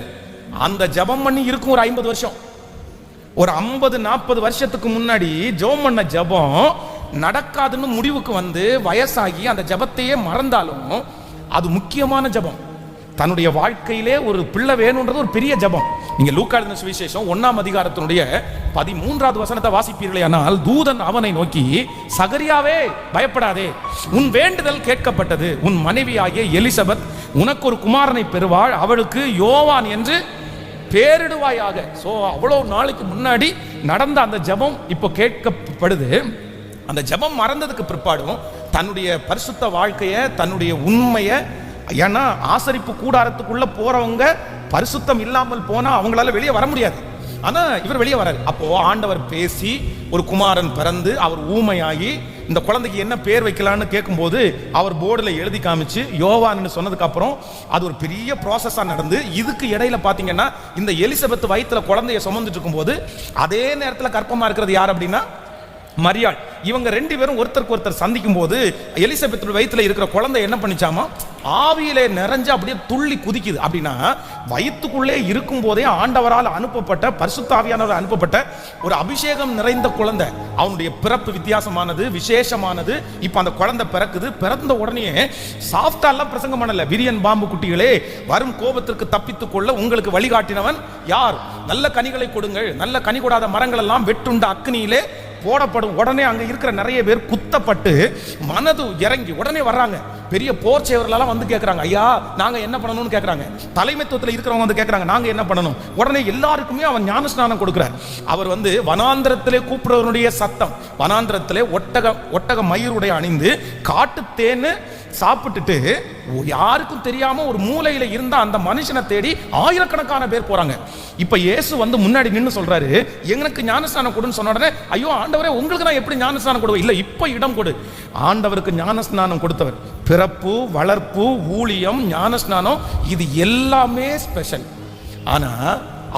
A: அந்த ஜெபம் பண்ணி இருக்கும் ஒரு 50 வருஷம், ஒரு 50-40 வருஷத்துக்கு முன்னாடி ஜெபம் பண்ண ஜெபம் நடக்காதுன்னு முடிவுக்கு வந்து வயசாகி அந்த ஜெபத்தையே மறந்தாலும் அது முக்கியமான ஜெபம். தன்னுடைய வாழ்க்கையிலே ஒரு பிள்ளை வேணும்ன்றது ஒரு பெரிய ஜெபம். நீங்க லூக்கா எழுதின சுவிசேஷம் 1ஆம் அதிகாரத்தினுடைய 13வது வசனத்தை வாசிப்பீர்களேயானால், தூதன் அவனை நோக்கி, சகரியாவே பயப்படாதே, உன் வேண்டுதல் கேட்கப்பட்டது, உன் மனைவியாகிய எலிசபெத் உனக்கு ஒரு குமாரனை பெறுவாள், அவளுக்கு யோவான் என்று பேரிடுவாயாக. சோ அவ்வளவு நாளைக்கு முன்னாடி நடந்த அந்த ஜெபம் இப்போ கேட்கப்படுது. அந்த ஜெபம் மறந்ததுக்கு பிற்பாடும் தன்னுடைய பரிசுத்த வாழ்க்கைய, தன்னுடைய உண்மையை, ஏன்னா ஆசரிப்பு கூடாரத்துக்குள்ள போறவங்க பரிசுத்தம் இல்லாமல் போனா அவங்களால வெளியே வர முடியாது. ஆனா இவர் வெளியே வராரு. அப்போ ஆண்டவர் பேசி ஒரு குமாரன் பிறந்து அவர் ஊமையாகி இந்த குழந்தைக்கு என்ன பேர் வைக்கலான்னு கேட்கும்போது அவர் போர்டில் எழுதி காமிச்சு யோவான்னு சொன்னதுக்கு அப்புறம் அது ஒரு பெரிய ப்ராசஸா நடந்து, இதுக்கு இடையில பாத்தீங்கன்னா இந்த எலிசபெத் வயிற்றுல குழந்தைய சுமந்துட்டு இருக்கும்போது அதே நேரத்தில் கர்ப்பமா இருக்கிறது யார் அப்படின்னா மரியாள். இவங்க 2 பேரும் ஒருத்தருக்கு ஒருத்தர் சந்திக்கும் போது எலிசபெத் வயிற்றுல இருக்கிற குழந்தை என்ன பண்ணிச்சாமா, ஆவியிலே நிறைஞ்சு அப்படியே துள்ளி குதிக்குது. அப்படின்னா வயிற்றுக்குள்ளே இருக்கும் போதே ஆண்டவரால் அனுப்பப்பட்ட, பரிசுத்த ஆவியானவரால் அனுப்பப்பட்ட ஒரு அபிஷேகம் நிறைந்த குழந்தை. அவனுடைய பிறப்பு வித்தியாசமானது, விசேஷமானது. இப்ப அந்த குழந்தை பிறக்குது. பிறந்த உடனே சாஃப்டா எல்லாம் பிரசங்கம் பண்ணல. விரியன் பாம்பு குட்டிகளே, வரும் கோபத்திற்கு தப்பித்துக் கொள்ள உங்களுக்கு வழிகாட்டினவன் யார்? நல்ல கனிகளை கொடுங்கள், நல்ல கனி கொடாத மரங்கள் எல்லாம் வெட்டுண்ட அக்னியிலே போடப்படும். உடனே அங்க இருக்கிற நிறைய பேர் குத்தப்பட்டு மனது இறங்கி உடனே வர்றாங்க. பெரிய போர் சேவர்களெல்லாம் வந்து கேட்கறாங்க, ஐயா நாங்க என்ன பண்ணணும்னு கேட்கறாங்க. தலைமைத்துவத்தில் இருக்கிறவங்க வந்து கேட்கறாங்க, நாங்க என்ன பண்ணணும். உடனே எல்லாருக்குமே அவன் ஞானஸ்நானம் கொடுக்கிறார். அவர் வந்து வனாந்திரத்திலே கூப்பிடுறவனுடைய சத்தம், வனாந்திரத்திலே ஒட்டக மயிருடைய அணிந்து காட்டு தேன்னு சாப்பிட்டுட்டு யாருக்கும் தெரியாம ஒரு மூலையில இருந்த அந்த மனுஷனை தேடி ஆயிரக்கணக்கான பேர் போறாங்க. இப்ப இயேசு வந்து முன்னாடி நின்று சொல்றாரு, எனக்கு ஞானஸ்நானம் கொடுன்னு சொன்ன உடனே, ஐயோ ஆண்டவரே உங்களுக்கு நான் எப்படி ஞானஸ்நானம் கொடுவேன்? இல்ல, இப்ப இடம் கொடு. ஆண்டவருக்கு ஞானஸ்நானம் கொடுத்தவர். பிறப்பு, வளர்ப்பு, ஊழியம், ஞானஸ்நானம் இது எல்லாமே ஸ்பெஷல். ஆனா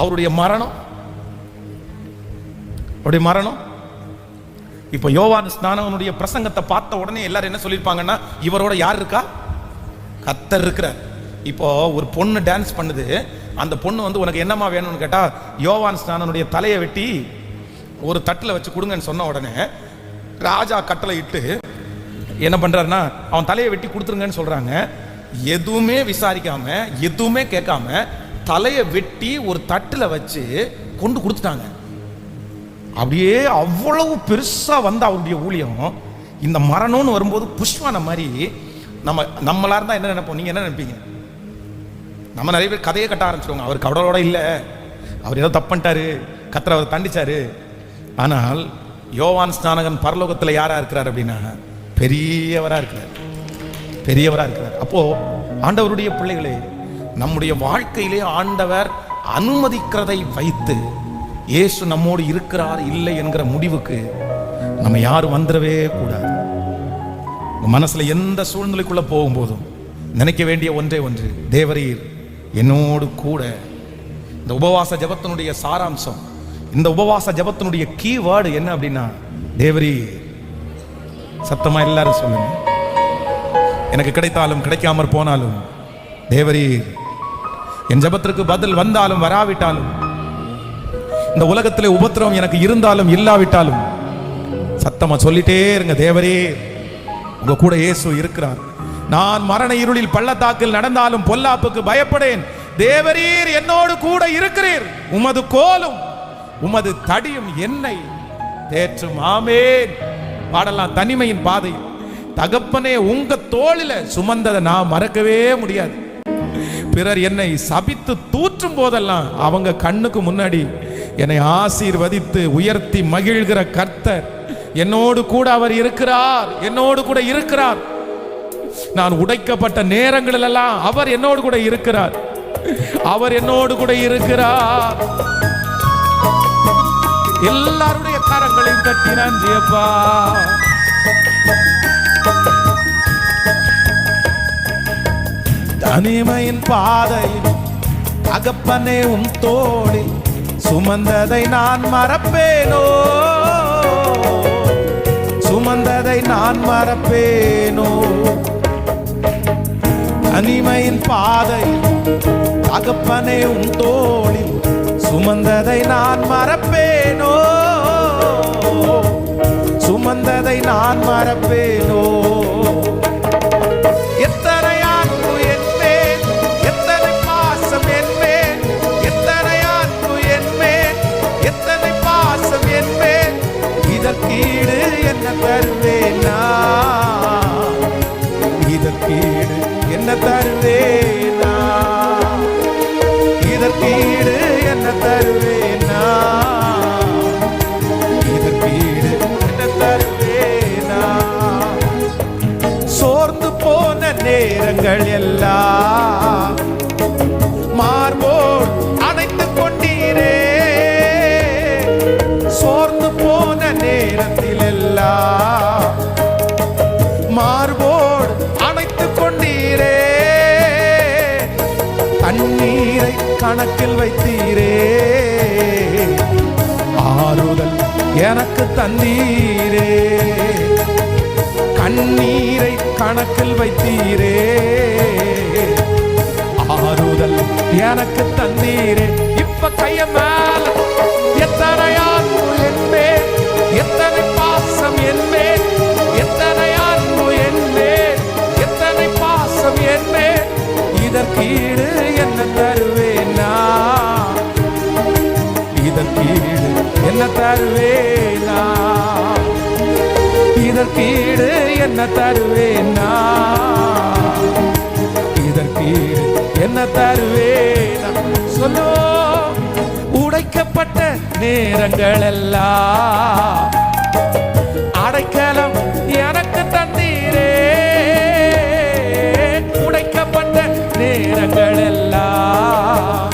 A: அவருடைய மரணம் அப்படி மரணம். இப்போ யோவான் ஸ்நானகனுடைய பிரசங்கத்தை பார்த்த உடனே எல்லாரும் என்ன சொல்லியிருப்பாங்கன்னா, இவரோட யார் இருக்கா? கர்த்தர் இருக்கிறார். இப்போ ஒரு பொண்ணு டான்ஸ் பண்ணுது, அந்த பொண்ணு வந்து உனக்கு என்னமா வேணும்னு கேட்டா, யோவான் ஸ்நானனுடைய தலையை வெட்டி ஒரு தட்டில் வச்சு கொடுங்கன்னு சொன்ன உடனே ராஜா கட்டளை இட்டு என்ன பண்றாருன்னா, அவன் தலையை வெட்டி கொடுத்துருங்கன்னு சொல்றாங்க. எதுவுமே விசாரிக்காம எதுவுமே கேட்காம தலையை வெட்டி ஒரு தட்டில் வச்சு கொண்டு கொடுத்துட்டாங்க. அப்படியே அவ்வளவு பெருசா வந்த அவருடைய ஊழியம். இந்த மரணம்னு வரும்போது புஷ்வான மாதிரி நம்மளா இருந்தா என்ன நினைப்போம்? நீங்க என்ன நினைப்பீங்க? நம்ம நிறைய பேர் கதையை கட்ட ஆரம்பிச்சிருவாங்க. அவர் கடவுளோட இல்லை, அவர் ஏதோ தப்பு பண்ணிட்டாரு, கர்த்தர் அவர் தண்டிச்சாரு. ஆனால் யோவான் ஸ்நானகன் பரலோகத்தில் யாரா இருக்கிறார் அப்படின்னா, பெரியவரா இருக்கிறார், பெரியவரா இருக்கிறார். அப்போ ஆண்டவருடைய பிள்ளைகளே, நம்முடைய வாழ்க்கையிலே ஆண்டவர் அனுமதிக்கிறதை வைத்து இயேசு நம்மோடு இருக்கிறார் இல்லை என்கிற முடிவுக்கு நம்ம யாரும் வந்துடவே கூடாது. மனசுல எந்த சூழ்நிலைக்குள்ள போகும்போதும் நினைக்க வேண்டிய ஒன்றே ஒன்று, தேவரீர் என்னோடு கூட. இந்த உபவாச ஜபத்தினுடைய சாராம்சம், இந்த உபவாச ஜபத்தினுடைய கீவேர்டு என்ன அப்படின்னா, தேவரீர். சத்தமா எல்லாரும் சொல்லுங்க. எனக்கு கிடைத்தாலும் கிடைக்காமற் போனாலும் தேவரீர். என் ஜபத்திற்கு பதில் வந்தாலும் வராவிட்டாலும், இந்த உலகத்திலே உபத்திரவம் எனக்கு இருந்தாலும் இல்லாவிட்டாலும், சத்தமா சொல்லிட்டே இருங்க, தேவரீர் உங்க கூட இயேசு இருக்கிறார். நான் மரண இருளில் பள்ளத்தாக்கில் நடந்தாலும் பொல்லாப்புக்கு பயப்படேன், தேவரீர் என்னோடு கூட இருக்கிறீர். உமது கோலும் உமது தடியும் என்னை தேற்றும். ஆமென். பாடலாம் தனிமையின் பாதை. தகப்பனே உங்க தோளில சுமந்ததை நான் மறக்கவே முடியாது. பிறர் என்னை சபித்து தூற்றும் போதெல்லாம் அவங்க கண்ணுக்கு முன்னாடி என்னை ஆசீர்வதித்து உயர்த்தி மகிழ்கிற கர்த்தர் என்னோடு கூட அவர் இருக்கிறார், என்னோடு கூட இருக்கிறார். நான் உடைக்கப்பட்ட நேரங்களில் எல்லாம் அவர் என்னோடு கூட இருக்கிறார், அவர் என்னோடு கூட இருக்கிறார். எல்லாருடைய கரங்களையும் தட்டி நன்றியப்பா. தனிமையின் பாதையில் தகப்பனே உம் தோளி சுமந்ததை நான் மறப்பேனோ, சுமந்ததை நான் மறப்பேனோ. தனிமையின் பாதையில் தகப்பனே உம் தோளி சுமந்ததை நான் மறப்பேனோ, சுமந்ததை நான் மறப்பேனோ. எத்தனை அன்பு என்பேன், எத்தனை பாசம் என்பேன், எத்தனை அன்பு என்பேன், எத்தனை பாசம் என்பேன். இதற்கீடு என்ன தருவேனா, இதற்கீடு என்ன தருவேனா, இதற்கீடு என்ன தருவேனா, இதற்கீடு என்ன தருவேனா. சோர்ந்து போன நேரங்கள் எல்லாம் மார்போடு அணைத்துக் கொண்டீரே, சோர்ந்து போன நேரத்தில் எல்லாம் மார்போடு அணைத்துக் கொண்டீரே. தண்ணீரை கணக்கில் வைத்தீரே, ஆறுதல் எனக்கு தந்தீரே. கண்ணீரை கணக்கில் வைத்தீரே, ஆறுதல் எனக்கு தந்தீரே. இப்ப கைய மேல எத்தனை அன்பு என்பேன், எத்தனை பாசம் என்பேன், எத்தனை அன்பு என்பேன், எத்தனை பாசம் என்பேன். இதற்கீடு என்ன தருவேனா, இதற்கீடு என்ன தருவேனா, இதற்கீடு என்ன தருவேனா, இதற்கீடு என்ன தருவேனா. சொல்லோ. உடைக்கப்பட்ட நேரங்கள் எல்லாம் அடைக்கலம் எனக்கு தந்தீரே, உடைக்கப்பட்ட நேரங்கள் எல்லாம்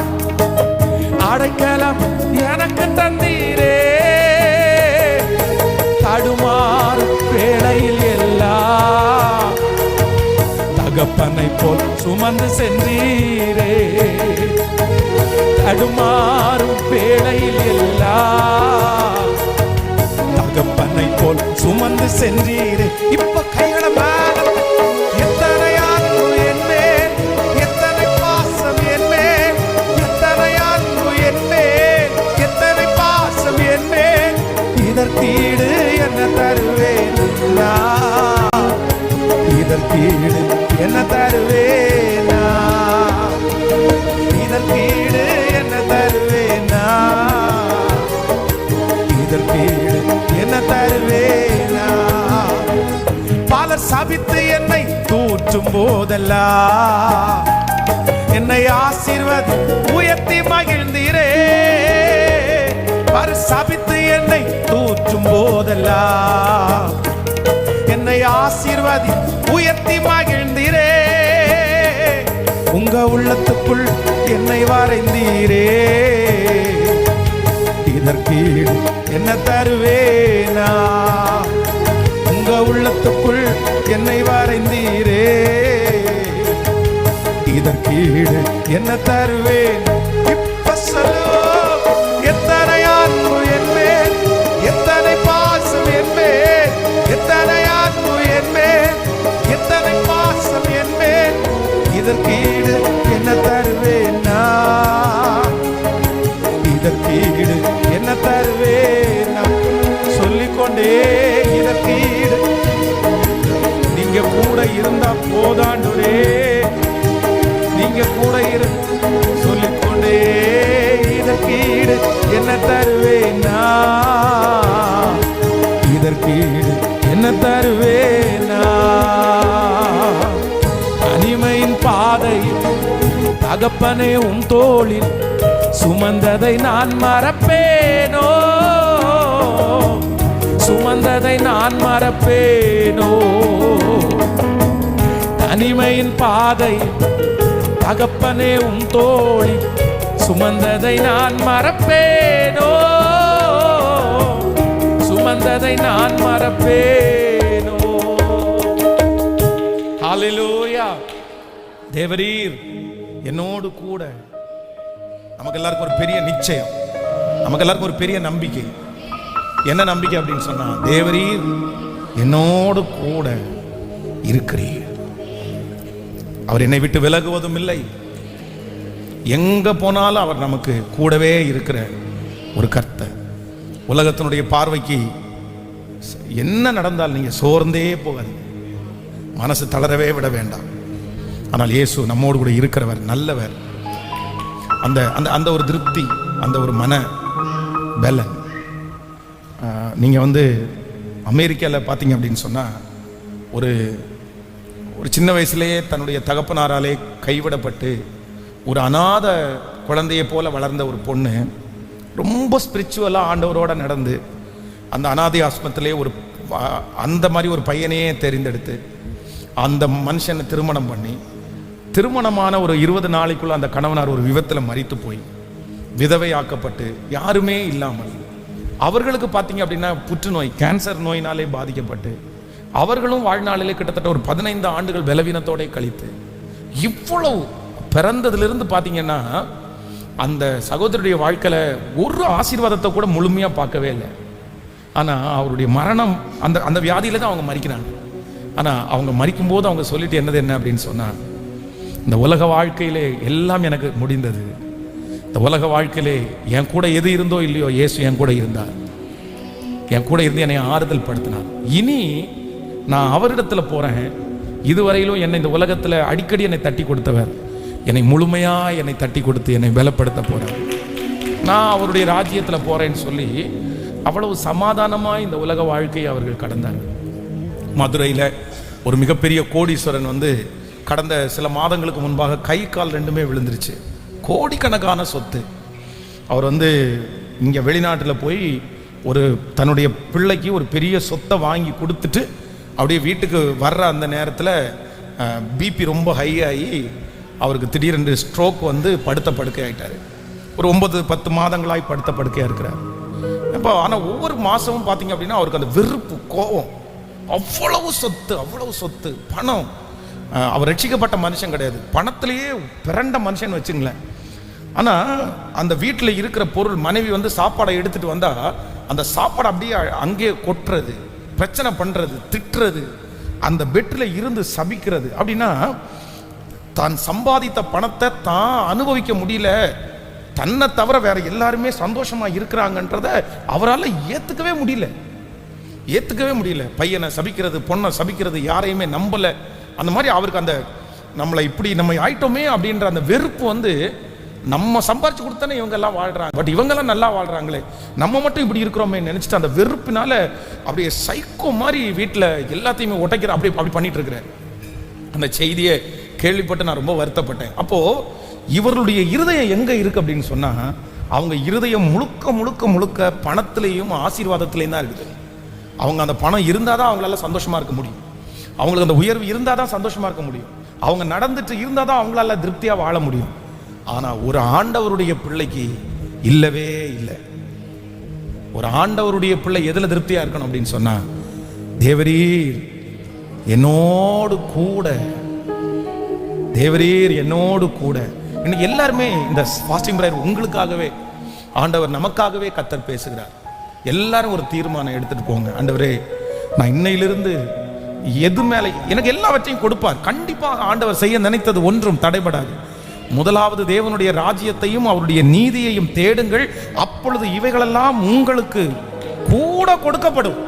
A: அடைக்கலம் எனக்கு தந்தீரே. தடுமாறும் வேளையில் எல்லாம் தகப்பனை போல் சுமந்து சென்றீரே. தடுமாறும் வேளையில் எல்லாம் போல் சுமந்து சென்றீரே. இப்ப கைகளை மேல, எத்தனை அன்பு என் மேல், எத்தனை பாசம் என் மேல், எத்தனை அன்பு என் மேல், எத்தனை பாசம் என் மேல். இதற்கீடு என்ன தருவேன் நான், இதற்கீடு என்ன தருவேன் நான், இதற்கீடு என்ன தருவேன் நான், இதற்கீடு என்ன தருவேன் நான். பலர் சபித்து என்னை தூற்றும் போதெல்லாம் என்னை ஆசீர்வதி உயர்த்தி மகிழ்ந்தீரே. பலர் சபித்து என்னை தூற்றும் போதெல்லாம் என்னை ஆசீர்வதி உயர்த்தி மகிழ்ந்தீரே. உங்க உள்ளத்துக்குள் என்னை வரைந்தீரே. இதற்கீடு என்ன தருவேனா, உங்க உள்ளத்துக்குள் என்னை வரைந்தீரே. இதற்கீடு என்ன தருவேன். இப்ப சொல்லு, எத்தனை அன்பு என் மேல், எத்தனை பாசம் என் மேல், எத்தனை அன்பு என் மேல், எத்தனை பாசம் என் மேல். இதற்கீடு என்ன தருவேன் நான், இதற்கீடு என்ன தருவேன் சொல்லிக்கொண்டே. இதற்கீடு நீங்க கூட இருந்தா போதாண்டே, நீங்க கூட சொல்லிக்கொண்டே. இதற்கீடு என்ன தருவேன் நான், இதற்கீடு என்ன தருவேன் நான். தனிமையின் பாதையில் தகப்பனே உம் தோளில் சுமந்ததை நான் மறப்பேனோ, சுமந்ததை நான் மறப்பேனோ. தனிமையின் பாதை தகப்பனே உம் தோளில் சுமந்ததை நான் மறப்பேனோ, சுமந்ததை நான் மறப்பேனோ. ஹல்லேலூயா. தேவரீர் என்னோடு கூட. நமக்கு எல்லாருக்கும் ஒரு பெரிய நிச்சயம், நமக்கு எல்லாருக்கும் ஒரு பெரிய நம்பிக்கை. என்ன நம்பிக்கை அப்படின்னு சொன்னா, தேவரீர் என்னோடு கூட இருக்கிறீர். அவர் என்னை விட்டு விலகுவதும் இல்லை. எங்க போனாலும் அவர் நமக்கு கூடவே இருக்கிற ஒரு கர்த்தர். உலகத்தினுடைய பார்வைக்கு என்ன நடந்தால் நீங்க சோர்ந்தே போகாதீங்க, மனசு தளரவே விட வேண்டாம். ஆனால் இயேசு நம்மோடு கூட இருக்கிறவர், நல்லவர். அந்த அந்த அந்த ஒரு திருப்தி, அந்த ஒரு மன பலன். நீங்கள் அமெரிக்காவில் பார்த்தீங்க அப்படின்னு சொன்னால், ஒரு ஒரு சின்ன வயசுலேயே தன்னுடைய தகப்பனாராலே கைவிடப்பட்டு ஒரு அநாத குழந்தையை போல வளர்ந்த ஒரு பொண்ணு ரொம்ப ஸ்பிரிச்சுவலாக ஆண்டவரோடு நடந்து அந்த அநாதை ஆஸ்பத்திரியிலே ஒரு அந்த மாதிரி ஒரு பையனையே தெரிந்தெடுத்து அந்த மனுஷனை திருமணம் பண்ணி, திருமணமான ஒரு 20 நாளைக்குள்ள அந்த கணவனார் ஒரு விபத்தில் மரித்து போய் விதவையாக்கப்பட்டு யாருமே இல்லாமல், அவர்களுக்கு பார்த்தீங்க அப்படின்னா புற்றுநோய், கேன்சர் நோயினாலே பாதிக்கப்பட்டு அவர்களும் வாழ்நாளிலே கிட்டத்தட்ட ஒரு 15 ஆண்டுகள் பலவீனத்தோட கழித்து, இவ்வளவு பிறந்ததிலிருந்து பார்த்தீங்கன்னா அந்த சகோதரருடைய வாழ்க்கையில் ஒரு ஆசீர்வாதத்தை கூட முழுமையாக பார்க்கவே இல்லை. ஆனால் அவருடைய மரணம் அந்த அந்த வியாதியில தான் அவங்க மரிக்கிறாங்க. ஆனால் அவங்க மரிக்கும்போது அவங்க சொல்லிட்டு என்ன அப்படின்னு சொன்னால், இந்த உலக வாழ்க்கையிலே எல்லாம் எனக்கு முடிந்தது, இந்த உலக வாழ்க்கையிலே என் கூட எது இருந்தோ இல்லையோ இயேசு என் கூட இருந்தார், என் கூட இருந்து என்னை ஆறுதல் படுத்தினார். இனி நான் அவரிடத்துல போறேன். இதுவரையிலும் என்னை இந்த உலகத்தில் அடிக்கடி என்னை தட்டி கொடுத்தவர் என்னை முழுமையா என்னை தட்டி கொடுத்து என்னை பலப்படுத்த போறார். நான் அவருடைய ராஜ்யத்தில் போறேன்னு சொல்லி அவ்வளவு சமாதானமா இந்த உலக வாழ்க்கையை அவர்கள் கடந்தாங்க. மதுரையில் ஒரு மிகப்பெரிய கோடீஸ்வரன் கடந்த சில மாதங்களுக்கு முன்பாக கை கால் ரெண்டுமே விழுந்துருச்சு. கோடிக்கணக்கான சொத்து. அவர் இங்கே வெளிநாட்டில் போய் ஒரு தன்னுடைய பிள்ளைக்கு ஒரு பெரிய சொத்தை வாங்கி கொடுத்துட்டு அப்படியே வீட்டுக்கு வர்ற அந்த நேரத்தில் பிபி ரொம்ப ஹை ஆகி அவருக்கு திடீரென்று ஸ்ட்ரோக் படுத்த படுக்கை ஆகிட்டார். ஒரு 9-10 மாதங்களாய் படுத்த படுக்கையாக இருக்கிறார். அப்போ ஆனால் ஒவ்வொரு மாதமும் பார்த்தீங்க அப்படின்னா அவருக்கு அந்த வெறுப்பு, கோபம், அவ்வளவு சொத்து பணம். அவர் ரட்சிக்கப்பட்ட மனுஷன் கிடையாது, பணத்திலேயே பிறண்ட மனுஷன் வச்சுங்களேன். ஆனால் அந்த வீட்டில் இருக்கிற பொருள், மனைவி சாப்பாடை எடுத்துகிட்டு வந்தால் அந்த சாப்பாடு அப்படியே அங்கேயே கொட்டுறது, பிரச்சனை பண்றது, திட்டுறது, அந்த பெட்டில் இருந்து சபிக்கிறது. அப்படின்னா தான் சம்பாதித்த பணத்தை தான் அனுபவிக்க முடியல, தன்னை தவிர வேற எல்லாருமே சந்தோஷமா இருக்கிறாங்கன்றத அவரால் ஏத்துக்கவே முடியல. பையனை சபிக்கிறது, பொண்ணை சபிக்கிறது, யாரையுமே நம்பல. அந்த மாதிரி அவருக்கு அந்த நம்மளை இப்படி நம்ம ஆயிட்டோமே அப்படின்ற அந்த வெறுப்பு வந்து, நம்ம சம்பாரிச்சு கொடுத்தானே இவங்க எல்லாம் வாழ்றாங்க, பட் இவங்கெல்லாம் நல்லா வாழ்றாங்களே, நம்ம மட்டும் இப்படி இருக்கிறோமே நினைச்சிட்டு அந்த வெறுப்பினால அப்படியே சைக்கோ மாதிரி வீட்டில் எல்லாத்தையுமே உடைக்கிற அப்படி பண்ணிட்டு இருக்கிறேன். அந்த செய்தியை கேள்விப்பட்டு நான் ரொம்ப வருத்தப்பட்டேன். அப்போ இவர்களுடைய இருதயம் எங்க இருக்கு அப்படின்னு சொன்னா, அவங்க இருதயம் முழுக்க முழுக்க முழுக்க பணத்திலையும் ஆசீர்வாதத்திலையும் தான் இருக்குது. அவங்க அந்த பணம் இருந்தாதான் அவங்களால சந்தோஷமா இருக்க முடியும், அவங்களுக்கு அந்த உயர்வு இருந்தாதான் சந்தோஷமா இருக்க முடியும், அவங்க நடந்துட்டு இருந்தாதான் அவங்களால திருப்தியா வாழ முடியும். ஆனா ஒரு ஆண்டவருடைய பிள்ளைக்கு இல்லவே இல்லை. ஒரு ஆண்டவருடைய பிள்ளை எதுல திருப்தியா இருக்கணும் அப்படின்னு சொன்னா, தேவரீர் என்னோடு கூட, தேவரீர் என்னோடு கூட. இன்னைக்கு எல்லாருமே இந்த ஃபாஸ்டிங் பிரேயர் உங்களுக்காகவே, ஆண்டவர் நமக்காகவே கர்த்தர் பேசுகிறார். எல்லாரும் ஒரு தீர்மானம் எடுத்துட்டு போங்க. ஆண்டவரே, நான் இன்னையிலிருந்து எது மேல எனக்கு எல்லாவற்றையும் கொடுப்பார். கண்டிப்பாக ஆண்டவர் செய்ய நினைத்தது ஒன்றும் தடைபடாது. முதலாவது தேவனுடைய ராஜ்யத்தையும் அவருடைய நீதியையும் தேடுங்கள், அப்பொழுது இவைகளெல்லாம் உங்களுக்கு கூட கொடுக்கப்படும்.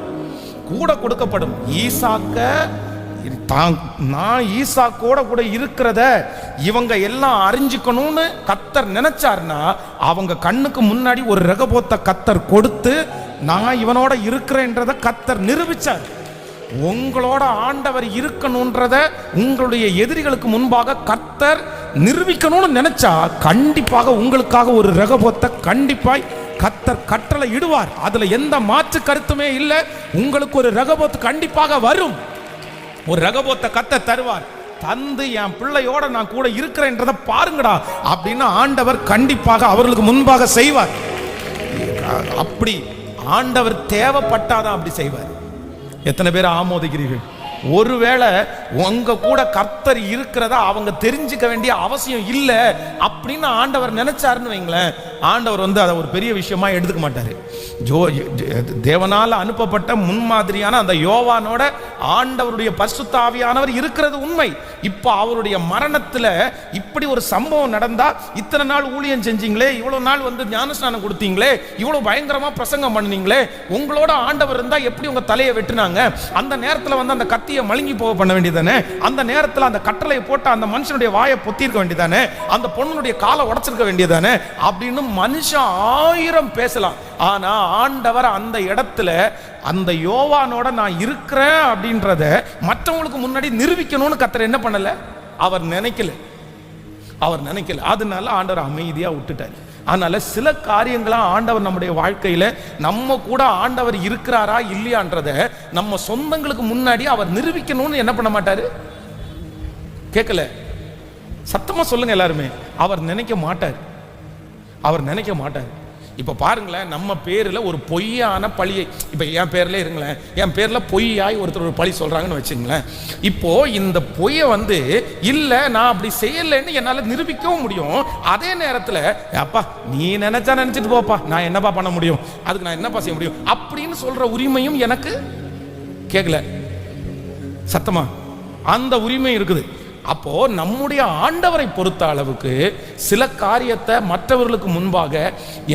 A: ஈசாக்க நான் ஈசாக்கோட கூட இருக்கிறத இவங்க எல்லாம் அறிஞ்சுக்கணும்னு கர்த்தர் நினைச்சார்னா, அவங்க கண்ணுக்கு முன்னாடி ஒரு ரெகபோத்த கர்த்தர் கொடுத்து நான் இவனோட இருக்கிறேன்றத கர்த்தர் நிரூபிச்சார். உங்களோட ஆண்டவர் இருக்கணும்ன்றத உங்களுடைய எதிரிகளுக்கு முன்பாக கர்த்தர் நிரூபிக்கணும்னு நினைச்சா, கண்டிப்பாக உங்களுக்காக ஒரு ரெகபோத்தை கண்டிப்பாய் கர்த்தர் கட்டளை இடுவார். அதுல எந்த மாற்று கருத்துமே இல்லை. உங்களுக்கு ஒரு ரெகபோத்து கண்டிப்பாக வரும். ஒரு ரெகபோத்தை கர்த்தர் தருவார். தந்து என் பிள்ளையோட நான் கூட இருக்கிறேன்றதை பாருங்கடா அப்படின்னு ஆண்டவர் கண்டிப்பாக அவர்களுக்கு முன்பாக செய்வார். அப்படி ஆண்டவர் தேவைப்பட்டாதான் அப்படி செய்வார். எத்தனை பேர் ஆமோதிக்கிறீர்கள்? ஒருவேளை உங்க கூட கர்த்தர் இருக்கிறதா அவங்க தெரிஞ்சுக்க வேண்டிய அவசியம் இல்லை அப்படின்னு ஆண்டவர் நினைச்சாருன்னு வைங்களேன், ஆண்டவர் வந்து அதை ஒரு பெரிய விஷயமா எடுத்துக்க மாட்டாரு. தேவனால் அனுப்பப்பட்ட முன்மாதிரியான அந்த யோவானோட ஆண்டவருடைய பரிசுத்த ஆவியானவர் இருக்கிறது உண்மை. இப்போ அவருடைய மரணத்துல இப்படி ஒரு சம்பவம் நடந்தா, இத்தனை நாள் ஊழியம் செஞ்சீங்களே, இவ்வளவு நாள் வந்து ஞானஸ்நானம் கொடுத்தீங்களே, இவ்வளவு பயங்கரமா பிரசங்கம் பண்ணீங்களே, உங்களோட ஆண்டவர் இருந்தா எப்படி உங்க தலையை வெட்டினாங்க? அந்த நேரத்துல வந்து அந்த கத்தியை மழுங்கி போக பண்ண வேண்டியதானே? அந்த நேரத்துல அந்த கட்டளையை போட்டு அந்த மனுஷனுடைய வாயை பொத்திருக்க வேண்டியதானே? அந்த பொண்ணுடைய காலை உடைச்சிருக்க வேண்டியதானே? அப்படின்னு மனுஷன் 1000 பேசலாம். ஆனா ஆண்டவர் அந்த இடத்துல அந்த யோவானோட நான் இருக்கிறேன் அப்படின்றத மற்றவங்களுக்கு முன்னாடி நிரூபிக்கணும்னு கர்த்தர் என்ன பண்ணல? அவர் நினைக்கல. அதனால ஆண்டவர் அமைதியா விட்டுட்டார். அதனால சில காரியங்களா ஆண்டவர் நம்முடைய வாழ்க்கையில நம்ம கூட ஆண்டவர் இருக்கிறாரா இல்லையான்றத நம்ம சொந்தங்களுக்கு முன்னாடி அவர் நிரூபிக்கணும்னு என்ன பண்ண மாட்டாரு? கேட்கல? சத்தமா சொல்லுங்க எல்லாருமே. அவர் நினைக்க மாட்டார். இப்ப பாருங்களேன், நம்ம பேர்ல ஒரு பொய்யான பழியை, இப்ப என் பேர்ல இருங்களேன், என் பேர்ல பொய்யாய் ஒருத்தர் ஒரு பழி சொல்றாங்கன்னு வச்சுங்களேன். இப்போ இந்த பொய்யை வந்து இல்ல நான் அப்படி செய்யலைன்னு என்னால நிரூபிக்கவும் முடியும். அதே நேரத்துல அப்பா நீ நினைச்சிட்டு போப்பா, நான் என்னப்பா பண்ண முடியும், அதுக்கு நான் என்னப்பா செய்ய முடியும் அப்படின்னு சொல்ற உரிமையும் எனக்கு கேட்கல. சத்தமா அந்த உரிமை இருக்குது. அப்போ நம்முடைய ஆண்டவரை பொறுத்த அளவுக்கு சில காரியத்தை மற்றவர்களுக்கு முன்பாக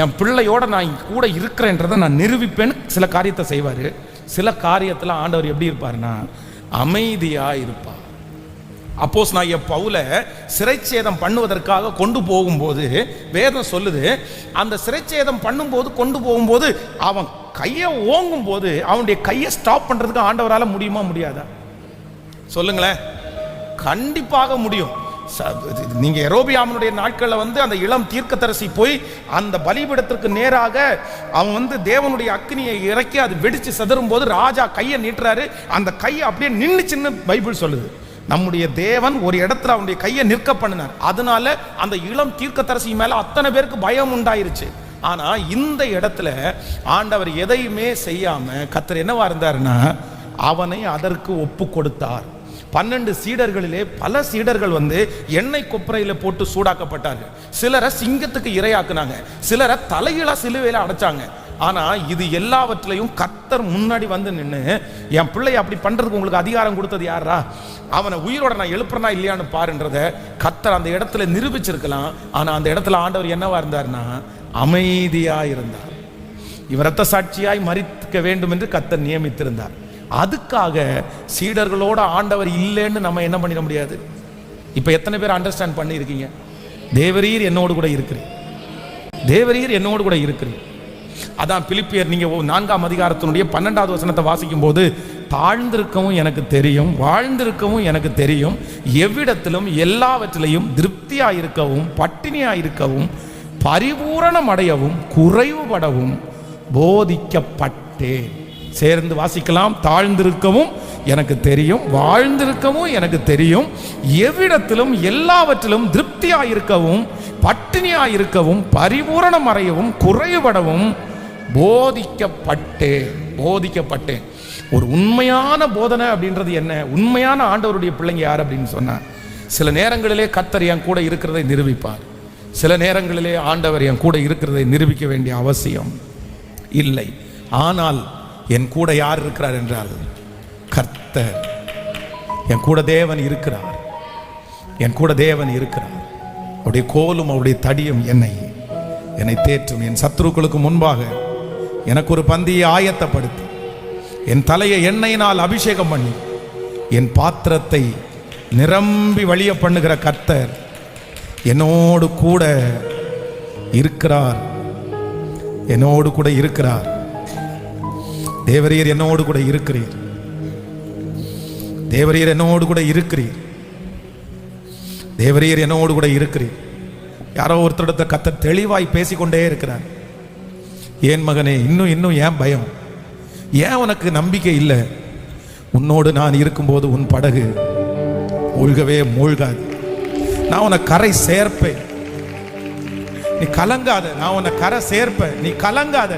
A: என் பிள்ளையோட நான் கூட இருக்கிறேன்றதை நான் நிரூபிப்பேன்னு சில காரியத்தை செய்வார். சில காரியத்தில் ஆண்டவர் எப்படி இருப்பார்னா அமைதியா இருப்பார். அப்போஸ்தலனாகிய பவுலை சிறைச்சேதம் பண்ணுவதற்காக கொண்டு போகும்போது வேதம் சொல்லுது, அந்த சிறைச்சேதம் பண்ணும்போது கொண்டு போகும்போது அவன் கையை ஓங்கும் போது அவனுடைய கையை ஸ்டாப் பண்றதுக்கு ஆண்டவரால் முடியுமா முடியாதா? சொல்லுங்களேன். கண்டிப்பாக முடியும். நீங்க எரோபியாமனுடைய நாட்கள்ல வந்து அந்த இளம் தீர்க்கதரிசி போய் அந்த பலிபீடத்திற்கு நேராக அவன் வந்து தேவனுடைய அக்னியை இறக்கி அது வெடிச்சு சிதறும் போது ராஜா கையை நீட்டுறாரு, அந்த கையை அப்படியே நின்னுச்சுன்னு பைபிள் சொல்லுது. நம்முடைய தேவன் ஒரு இடத்துல அவனுடைய கையை நிற்க பண்ணினார். அதனால அந்த இளம் தீர்க்கதரிசி மேல அத்தனை பேருக்கு பயம் உண்டாயிருச்சு. ஆனா இந்த இடத்துல ஆண்டவர் எதையுமே செய்யாம கர்த்தர் என்னவா இருந்தாருன்னா அவனை அதற்கு ஒப்பு கொடுத்தார். 12 சீடர்களிலே பல சீடர்கள் வந்து எண்ணெய் கொப்பரையில போட்டு சூடாக்கப்பட்டார்கள். சிலரை சிங்கத்துக்கு இரையாக்குனாங்க, சிலரை தலையில சிலுவையில அடைச்சாங்க. ஆனா இது எல்லாவற்றிலையும் கர்த்தர் முன்னாடி வந்து நின்று என் பிள்ளை அப்படி பண்றதுக்கு உங்களுக்கு அதிகாரம் கொடுத்தது யாரா, அவனை உயிரோட நான் எழுப்புறனா இல்லையான்னு பாருன்றத கர்த்தர் அந்த இடத்துல நிரூபிச்சிருக்கலாம். ஆனா அந்த இடத்துல ஆண்டவர் என்னவா இருந்தார்னா அமைதியா இருந்தார். இவர் இரத்த சாட்சியாய் மரிக்க வேண்டும் என்று கர்த்தர் நியமித்திருந்தார். அதுக்காக சீடர்களோட ஆண்டவர் இல்லைன்னு நம்ம என்ன பண்ணிட முடியாது. இப்ப எத்தனை பேர் அண்டர்ஸ்டாண்ட் பண்ணி இருக்கீங்க? தேவரீர் என்னோடு கூட இருக்கிறீர், தேவரீர் என்னோடு கூட இருக்கிறீர். அதான் பிலிப்பியர் நீங்க 4ஆம் அதிகாரத்தினுடைய 12வது வசனத்தை வாசிக்கும் போது, தாழ்ந்திருக்கவும் எனக்கு தெரியும், வாழ்ந்திருக்கவும் எனக்கு தெரியும், எவ்விடத்திலும் எல்லாவற்றிலையும் திருப்தியாயிருக்கவும் பட்டினியாயிருக்கவும் பரிபூரணம் அடையவும் குறைவுபடவும் போதிக்கப்பட்டேன். சேர்ந்து வாசிக்கலாம். தாழ்ந்திருக்கவும் எனக்கு தெரியும், வாழ்ந்திருக்கவும் எனக்கு தெரியும், எவ்விடத்திலும் எல்லாவற்றிலும் திருப்தியாயிருக்கவும் பட்டினியாயிருக்கவும் பரிபூரணம் அடையவும் குறைவுபடவும் போதிக்கப்பட்டேன். ஒரு உண்மையான போதனை அப்படின்றது என்ன? உண்மையான ஆண்டவருடைய பிள்ளைங்க யார் அப்படின்னு சொன்னா, சில நேரங்களிலே கர்த்தர் என் கூட இருக்கிறதை நிரூபிப்பார், சில நேரங்களிலே ஆண்டவர் என் கூட இருக்கிறதை நிரூபிக்க வேண்டிய அவசியம் இல்லை. ஆனால் என் கூட யார் இருக்கிறார் என்றால் கர்த்தர். என் கூட தேவன் இருக்கிறார், என் கூட தேவன் இருக்கிறார். அவருடைய கோலும் அவருடைய தடியும் என்னை தேற்றும். என் சத்துருக்களுக்கு முன்பாக எனக்கு ஒரு பந்தியை ஆயத்தப்படுத்தி என் தலையை எண்ணெயினால் அபிஷேகம் பண்ணி என் பாத்திரத்தை நிரம்பி வழிய பண்ணுகிற கர்த்தர் என்னோடு கூட இருக்கிறார், என்னோடு கூட இருக்கிறார். தேவரீர் என்னோடு கூட இருக்கிறீர், தேவரீர் என்னோடு கூட இருக்கிறீர், தேவரீர் என்னோடு கூட இருக்கிறீர். யாரோ ஒருத்தரிடத்தை கர்த்தர் தெளிவாய் பேசிக்கொண்டே இருக்கிறார். ஏன் மகனே, இன்னும் ஏன் பயம், ஏன் உனக்கு நம்பிக்கை இல்லை? உன்னோடு நான் இருக்கும்போது உன் படகு மூழ்கவே மூழ்காது. நான் உன்னை கரை சேர்ப்பேன், நீ கலங்காத. நான் உன்னை கரை சேர்ப்பேன், நீ கலங்காத.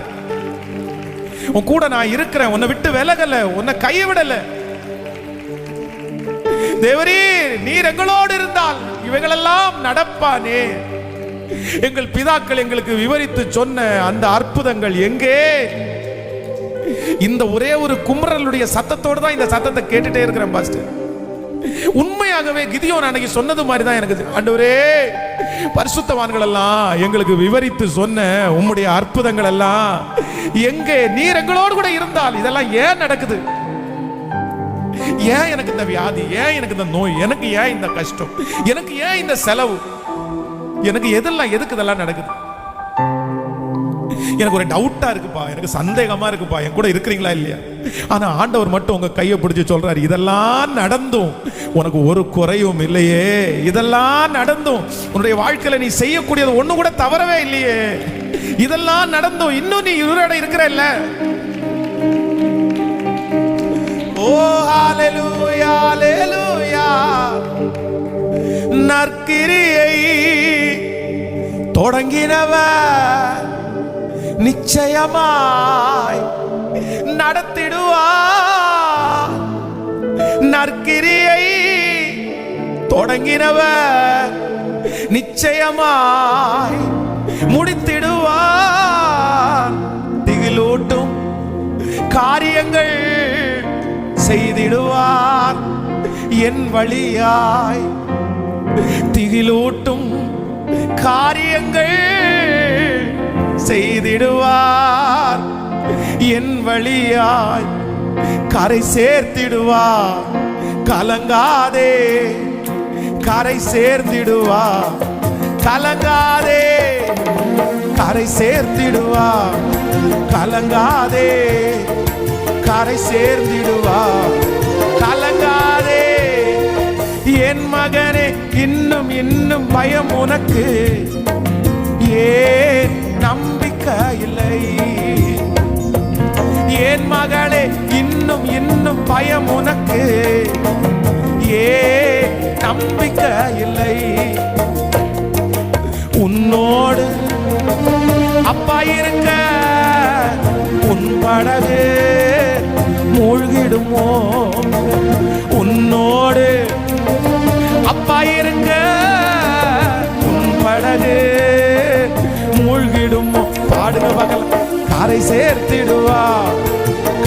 A: உன் கூட நான் இருக்கிறேன், உன்னை விட்டு விலகல, உன்னை கைவிடல. தேவரீர் நீர் எங்களோடு இருந்தால் இவைகளெல்லாம் நடப்பானே. எங்கள் பிதாக்கள் எங்களுக்கு விவரித்து சொன்ன அந்த அற்புதங்கள் எங்கே? இந்த ஒரே ஒரு குமரலுடைய சத்தத்தோடு தான் இந்த சத்தத்தை கேட்டுட்டே இருக்கிறேன் பாஸ்டர். உண்மையாகவே கிதியோன் அன்னைக்கு சொன்னது மாதிரி தான் எனக்கு, ஆண்டவரே பரிசுத்தவான்கள் எல்லாம் எங்களுக்கு விவரித்து சொன்ன உம்முடைய அற்புதங்கள் எல்லாம் எங்கே? நீர் எங்களோடு கூட இருந்தால் இதெல்லாம் ஏன் நடக்குது? ஏன் எனக்கு இந்த வியாதி, ஏன் எனக்கு இந்த நோய், எனக்கு ஏன் இந்த கஷ்டம், எனக்கு ஏன் இந்த செலவு, எனக்கு எதுக்கு இதெல்லாம் நடக்குது? எனக்கு ஒரு டவுட்டா இருக்குப்பா, எனக்கு சந்தேகமா இருக்குப்பா, என் கூட இருக்கிறீங்களா இல்லையா? ஆனா ஆண்டவர் மட்டும் உங்க கையை பிடிச்சு சொல்றாரு, இதெல்லாம் நடந்தும் உனக்கு ஒரு குறையும் இல்லையே, இதெல்லாம் நடந்தும் உன்னுடைய வாழ்க்கையில நீ செய்யக்கூடியது ஒண்ணு கூட தவறவே இல்லையே, இதெல்லாம் நடந்தும் இன்னும் நீ உயிரோட இருக்கிற இல்ல. ஓ ஹalleluya ஹalleluya. நற்கிரியை தொடங்கினவர் நிச்சயமாய் நடத்திடுவார். நற்கிரியை தொடங்கினவர் நிச்சயமாய் முடித்திடுவார். திகிலூட்டும் காரியங்கள் செய்திடுவார் என் வழியாய். திகிலூட்டும் காரியங்கள் செய்திடுவார் என் வழியாய். கரை சேர்த்திடுவார், கலங்காதே. கரை சேர்த்திடுவார், கலங்காதே. கரை சேர்த்திடுவார், கலங்காதே. கரை சேர்ந்திடுவார், கலங்காதே. என் மகனே, இன்னும் பயம் உனக்கு ஏன் நம்பிக்கை இல்லை? என் மகளே, இன்னும் பயம் உனக்கு ஏன் நம்பிக்கை இல்லை? உன்னோடு அப்பா இருக்க உன் படகு மூழ்கிடுமோ? உன்னோடு அப்பா இருக்க உன் படகு மூழ்கிடுமோ? பாடுங்க மகள். கரை சேர்த்திடுவா.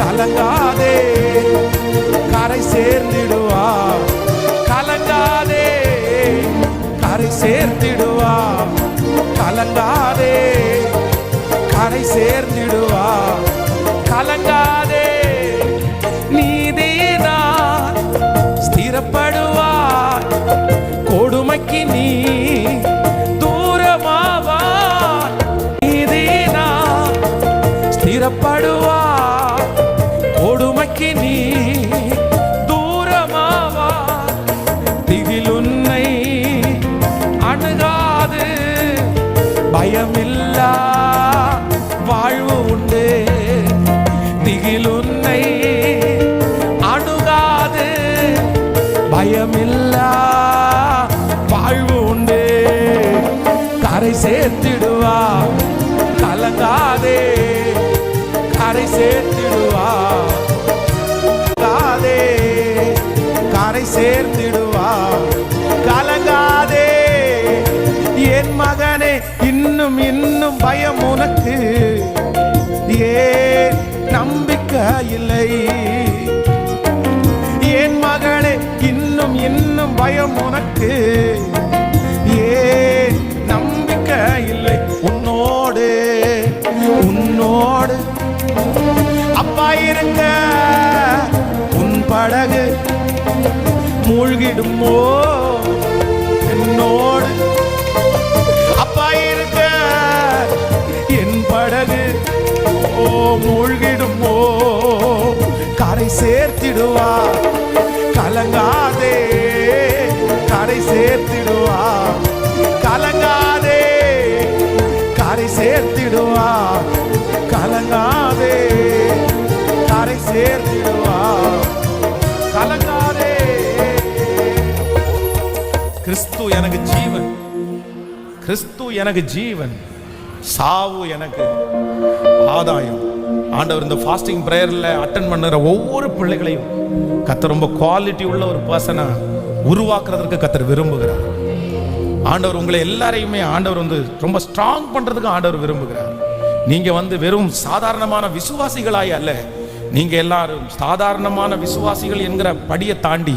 A: கலங்காதே, கரை சேர்த்திடுவா. கலங்காதே, கரை சேர்த்திடுவா. கலங்காதே, கரை சேர்த்திடுவா. கலங்காதே, நீதியினால் ஸ்திரப்படுவாய். கொடுமைக்கு நீ தூரமாவாய். நீதியினால் ஸ்திரப்படுவாய். கொடுமைக்கு நீ தூரமாவாய். திகிலுன்னை அணுகாது. பயமில்லா வாழ்வு உண்டு. திகிலுன்னை அணுகாது. பயமில்லா வாழ்வு உண்டு. கரை சேர்த்திடுவா. கலங்காதே, கரை சேர்த்திடுவா. கலங்காதே, கரை சேர்த்திடுவா. கலங்காதே என் மகனே, இன்னும் இன்னும் பயம் உனக்கு. ஏன் நம்பிக்கை இல்லை? என் மகளே, இன்னும் இன்னும் பயம் உனக்கு. ஏன் நம்பிக்கை இல்லை? உன்னோடு உன்னோடு அப்பா இருக்க உன் படகு மூழ்கிடுமோ? என்னோடு அப்பா இருக்க என் படகு மூழ்கிடுமோ? கரை சேர்த்திடுவா. கலங்காதே, கரை சேர்த்திடுவா. கலங்காதே, கரை சேர்த்திடுவா. கலங்காதே, கரை சேர்த்திடுவா. கலங்காதே. கிறிஸ்து எனக்கு ஜீவன். கிறிஸ்து எனக்கு ஜீவன். சாவு எனக்கு ஆதாயம். ஆண்டவர் இந்த ஃபாஸ்டிங் பிரேயர்ல அட்டெண்ட் பண்ணுற ஒவ்வொரு பிள்ளைகளையும் கர்த்தர் ரொம்ப குவாலிட்டி உள்ள ஒரு பர்சனா உருவாக்குறதுக்கு கர்த்தர் விரும்புகிறார். ஆண்டவர் உங்களை எல்லாரையுமே ஆண்டவர் ரொம்ப ஸ்ட்ராங் பண்றதுக்கு ஆண்டவர் விரும்புகிறார். நீங்க வெறும் சாதாரணமான விசுவாசிகளாய் அல்ல, நீங்க எல்லாரும் சாதாரணமான விசுவாசிகள் என்கிற படியை தாண்டி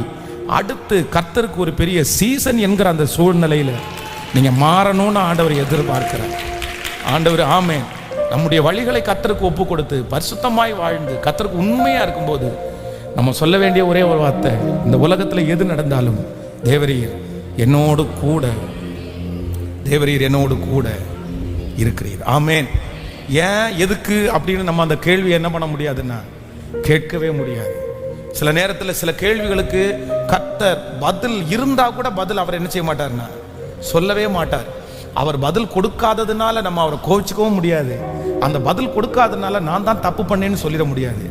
A: அடுத்து கர்த்தருக்கு ஒரு பெரிய சீசன் என்கிற அந்த சூழ்நிலையில நீங்க மாறணும்னு ஆண்டவர் எதிர்பார்க்கிறார். ஆண்டவர் ஆமென். நம்முடைய வழிகளை கர்த்தருக்கு ஒப்பு கொடுத்து பரிசுத்தமாய் வாழ்ந்து கர்த்தருக்கு உண்மையா இருக்கும்போது நம்ம சொல்ல வேண்டிய ஒரே ஒரு வார்த்தை, இந்த உலகத்துல எது நடந்தாலும் தேவரீர் என்னோடு கூட, தேவரீர் என்னோடு கூட இருக்கிறீர். ஆமென். ஏன் எதுக்கு அப்படின்னு நம்ம அந்த கேள்வி என்ன பண்ண முடியாதுன்னா கேட்கவே முடியாது. சில நேரத்தில் சில கேள்விகளுக்கு கர்த்தர் பதில் இருந்தா கூட பதில் அவர் என்ன செய்ய மாட்டார்னா சொல்லவே மாட்டார். அவர் பதில் கொடுக்காததுனால நம்ம அவரை கோவிச்சுக்கவும் முடியாது. அந்த பதில் கொடுக்காததுனால நான் தான் தப்பு பண்ணேன்னு சொல்லிட முடியாது.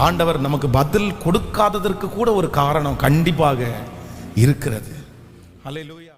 A: ஆண்டவர் நமக்கு பதில் கொடுக்காததற்கு கூட ஒரு காரணம் கண்டிப்பாக இருக்கிறது. அல்லேலூயா.